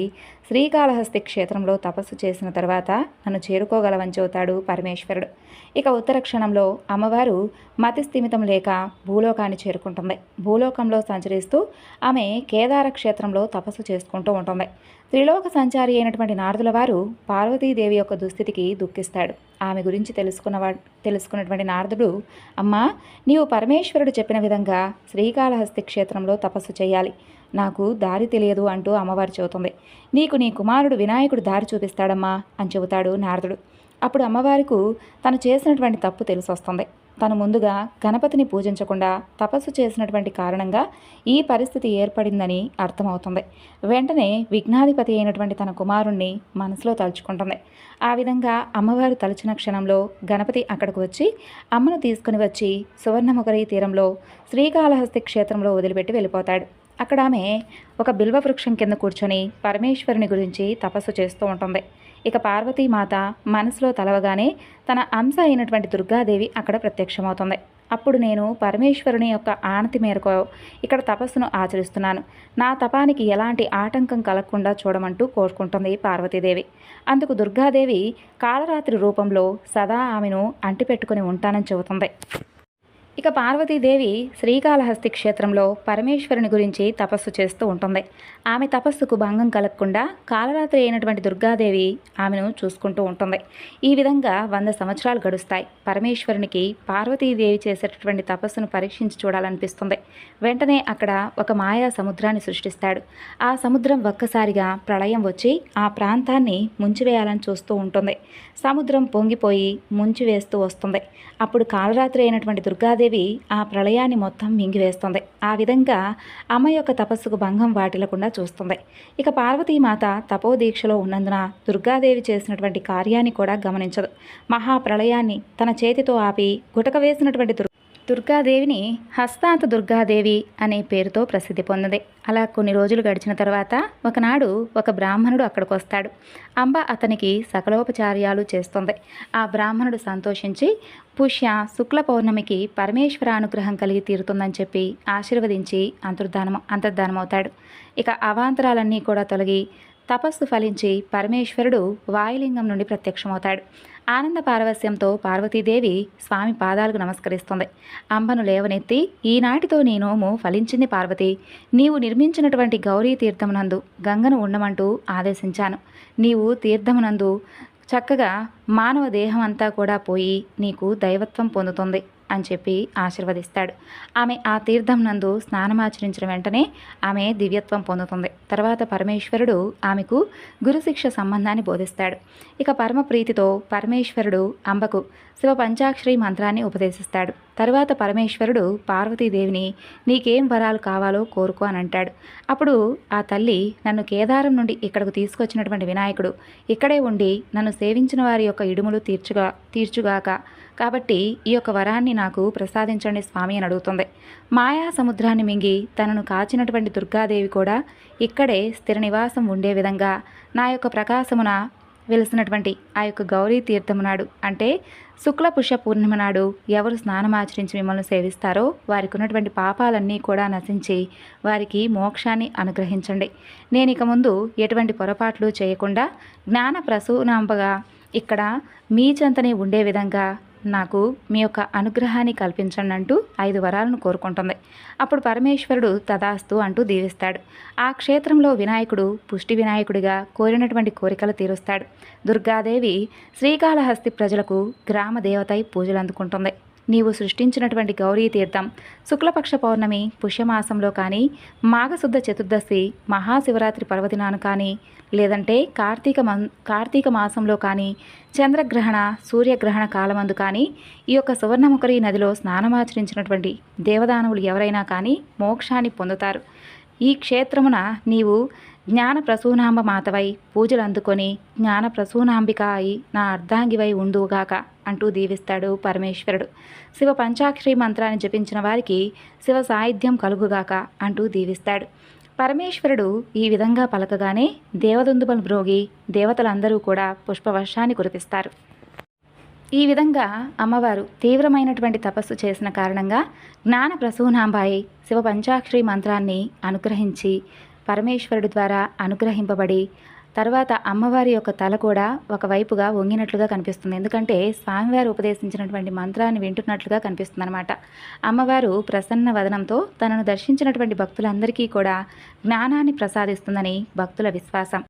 శ్రీకాళహస్తి క్షేత్రంలో తపస్సు చేసిన తర్వాత నన్ను చేరుకోగలవని చెబుతాడు పరమేశ్వరుడు. ఇక ఉత్తర క్షణంలో అమ్మవారు మతిస్థిమితం లేక భూలోకాన్ని చేరుకుంటుంది. భూలోకంలో సంచరిస్తూ ఆమె కేదార క్షేత్రంలో తపస్సు చేసుకుంటూ ఉంటుంది. త్రిలోక సంచారి అయినటువంటి నారదుల వారు పార్వతీదేవి యొక్క దుస్థితికి దుఃఖిస్తాడు. ఆమె గురించి తెలుసుకున్నటువంటి నారదుడు, అమ్మా, నీవు పరమేశ్వరుడు చెప్పిన విధంగా శ్రీకాళహస్తి క్షేత్రంలో తపస్సు చేయాలి, నాకు దారి తెలియదు అంటూ అమ్మవారు చెబుతుంది. నీకు నీ కుమారుడు వినాయకుడు దారి చూపిస్తాడమ్మా అని చెబుతాడు నారదుడు. అప్పుడు అమ్మవారికి తను చేసినటువంటి తప్పు తెలిసొస్తుంది. తను ముందుగా గణపతిని పూజించకుండా తపస్సు చేసినటువంటి కారణంగా ఈ పరిస్థితి ఏర్పడిందని అర్థమవుతుంది. వెంటనే విఘ్నాధిపతి అయినటువంటి తన కుమారుణ్ణి మనసులో తలుచుకుంటుంది. ఆ విధంగా అమ్మవారు తలుచిన క్షణంలో గణపతి అక్కడికి వచ్చి అమ్మను తీసుకుని వచ్చి సువర్ణముఖరి తీరంలో శ్రీకాళహస్తి క్షేత్రంలో వదిలిపెట్టి వెళ్ళిపోతాడు. అక్కడ ఆమె ఒక బిల్వవృక్షం కింద కూర్చొని పరమేశ్వరుని గురించి తపస్సు చేస్తూ ఉంటుంది. ఇక పార్వతీమాత మనసులో తలవగానే తన అంశ అయినటువంటి దుర్గాదేవి అక్కడ ప్రత్యక్షమవుతుంది. అప్పుడు నేను పరమేశ్వరుని యొక్క ఆనతి మేరకు ఇక్కడ తపస్సును ఆచరిస్తున్నాను, నా తపానికి ఎలాంటి ఆటంకం కలగకుండా చూడమంటూ కోరుకుంటుంది పార్వతీదేవి. అందుకు దుర్గాదేవి కాళరాత్రి రూపంలో సదా ఆమెను అంటిపెట్టుకుని ఉంటానని చెబుతుంది. ఇక పార్వతీదేవి శ్రీకాళహస్తి క్షేత్రంలో పరమేశ్వరుని గురించి తపస్సు చేస్తూ ఉంటుంది. ఆమె తపస్సుకు భంగం కలగకుండా కాళరాత్రి అయినటువంటి దుర్గాదేవి ఆమెను చూసుకుంటూ ఉంటుంది. ఈ విధంగా 100 సంవత్సరాలు గడుస్తాయి. పరమేశ్వరునికి పార్వతీదేవి చేసేటటువంటి తపస్సును పరీక్షించి చూడాలనిపిస్తుంది. వెంటనే అక్కడ ఒక మాయా సముద్రాన్ని సృష్టిస్తాడు. ఆ సముద్రం ఒక్కసారిగా ప్రళయం వచ్చి ఆ ప్రాంతాన్ని ముంచివేయాలని చూస్తూ ఉంటుంది. సముద్రం పొంగిపోయి ముంచివేస్తూ వస్తుంది. అప్పుడు కాళరాత్రి అయినటువంటి దుర్గాదేవి ఆ ప్రళయాన్ని మొత్తం మింగివేస్తుంది. ఆ విధంగా అమ్మ యొక్క తపస్సుకు భంగం వాటిల్లకుండా చూస్తుంది. ఇక పార్వతీమాత తపోదీక్షలో ఉన్నందున దుర్గాదేవి చేసినటువంటి కార్యాన్ని కూడా గమనించదు. మహాప్రళయాన్ని తన చేతితో ఆపి గుటక వేసినటువంటి దుర్గాదేవిని హస్తాంత దుర్గాదేవి అనే పేరుతో ప్రసిద్ధి పొందింది. అలా కొన్ని రోజులు గడిచిన తర్వాత ఒకనాడు ఒక బ్రాహ్మణుడు అక్కడికి వస్తాడు. అంబ అతనికి సకలోపచార్యాలు చేస్తుంది. ఆ బ్రాహ్మణుడు సంతోషించి పుష్య శుక్ల పౌర్ణమికి పరమేశ్వర అనుగ్రహం కలిగి తీరుతుందని చెప్పి ఆశీర్వదించి అంతర్ధానమవుతాడు. ఇక అవాంతరాలన్నీ కూడా తొలగి తపస్సు ఫలించి పరమేశ్వరుడు వాయులింగం నుండి ప్రత్యక్షమవుతాడు. ఆనంద పారవస్యంతో పార్వతీదేవి స్వామి పాదాలకు నమస్కరిస్తుంది. అంబను లేవనెత్తి, ఈనాటితో నీ నోము ఫలించింది పార్వతి. నీవు నిర్మించినటువంటి గౌరీ తీర్థమునందు గంగను ఉండమంటూ ఆదేశించాను. నీవు తీర్థమునందు చక్కగా మానవ దేహం అంతా కూడా పోయి నీకు దైవత్వం పొందుతుంది అని చెప్పి ఆశీర్వదిస్తాడు. ఆమె ఆ తీర్థం నందు స్నానమాచరించిన వెంటనే ఆమె దివ్యత్వం పొందుతుంది. తర్వాత పరమేశ్వరుడు ఆమెకు గురుశిక్ష సంబంధాన్ని బోధిస్తాడు. ఇక పరమ ప్రీతితో పరమేశ్వరుడు అంబకు శివ పంచాక్షరి మంత్రాన్ని ఉపదేశిస్తాడు. తరువాత పరమేశ్వరుడు పార్వతీదేవిని నీకేం వరాలు కావాలో కోరుకో అని అంటాడు. అప్పుడు ఆ తల్లి, నన్ను కేదారం నుండి ఇక్కడకు తీసుకొచ్చినటువంటి వినాయకుడు ఇక్కడే ఉండి నన్ను సేవించిన వారి యొక్క ఇడుములు తీర్చుగాక, కాబట్టి ఈ యొక్క వరాన్ని నాకు ప్రసాదించండి స్వామి అని అడుగుతుంది. మాయా సముద్రాన్ని మింగి తనను కాచినటువంటి దుర్గాదేవి కూడా ఇక్కడే స్థిర నివాసం ఉండే విధంగా నా యొక్క ప్రకాశమున వెలిసినటువంటి ఆ యొక్క గౌరీ తీర్థము నాడు, అంటే శుక్లపుష్య పూర్ణిమ నాడు ఎవరు స్నానమాచరించి మిమ్మల్ని సేవిస్తారో వారికి ఉన్నటువంటి పాపాలన్నీ కూడా నశించి వారికి మోక్షాన్ని అనుగ్రహించండి. నేను ఇక ముందు ఎటువంటి పొరపాట్లు చేయకుండా జ్ఞాన ప్రసూనాంబగా ఇక్కడ మీ చెంతనే ఉండే విధంగా నాకు మీ యొక్క అనుగ్రహాన్ని కల్పించండి అంటూ 5 వరాలను కోరుకుంటుంది. అప్పుడు పరమేశ్వరుడు తదాస్తు అంటూ దీవిస్తాడు. ఆ క్షేత్రంలో వినాయకుడు పుష్టి వినాయకుడిగా కోరినటువంటి కోరికలు తీరుస్తాడు. దుర్గాదేవి శ్రీకాళహస్తి ప్రజలకు గ్రామ దేవతై పూజలు అందుకుంటుంది. నీవు సృష్టించినటువంటి గౌరీ తీర్థం శుక్లపక్ష పౌర్ణమి పుష్యమాసంలో కానీ, మాఘశుద్ధ చతుర్దశి మహాశివరాత్రి పర్వదినాను కానీ, లేదంటే కార్తీక మాసంలో కానీ, చంద్రగ్రహణ సూర్యగ్రహణ కాలమందు కానీ ఈ యొక్క సువర్ణముఖరి నదిలో స్నానమాచరించినటువంటి దేవదానవులు ఎవరైనా కానీ మోక్షాన్ని పొందుతారు. ఈ క్షేత్రమున నీవు జ్ఞాన ప్రసూనాంబ మాతవై పూజలు అందుకొని జ్ఞాన ప్రసూనాంబిక అయి నా అర్ధాంగివై ఉండుగాక అంటూ దీవిస్తాడు పరమేశ్వరుడు. శివ పంచాక్షరి మంత్రాన్ని జపించిన వారికి శివ సాహిత్యం కలుగుగాక అంటూ దీవిస్తాడు. పరమేశ్వరుడు ఈ విధంగా పలకగానే దేవదుందుబలు మ్రోగి దేవతలందరూ కూడా పుష్పవర్షాన్ని కురిపిస్తారు. ఈ విధంగా అమ్మవారు తీవ్రమైనటువంటి తపస్సు చేసిన కారణంగా జ్ఞాన ప్రసూనాంబాయి శివ పంచాక్షరి మంత్రాన్ని అనుగ్రహించి పరమేశ్వరుడి ద్వారా అనుగ్రహింపబడి తర్వాత అమ్మవారి యొక్క తల కూడా ఒకవైపుగా వంగినట్లుగా కనిపిస్తుంది. ఎందుకంటే స్వామివారు ఉపదేశించినటువంటి మంత్రాన్ని వింటున్నట్లుగా కనిపిస్తుంది అనమాట. అమ్మవారు ప్రసన్న వదనంతో తనను దర్శించినటువంటి భక్తులందరికీ కూడా జ్ఞానాన్ని ప్రసాదిస్తుందని భక్తుల విశ్వాసం.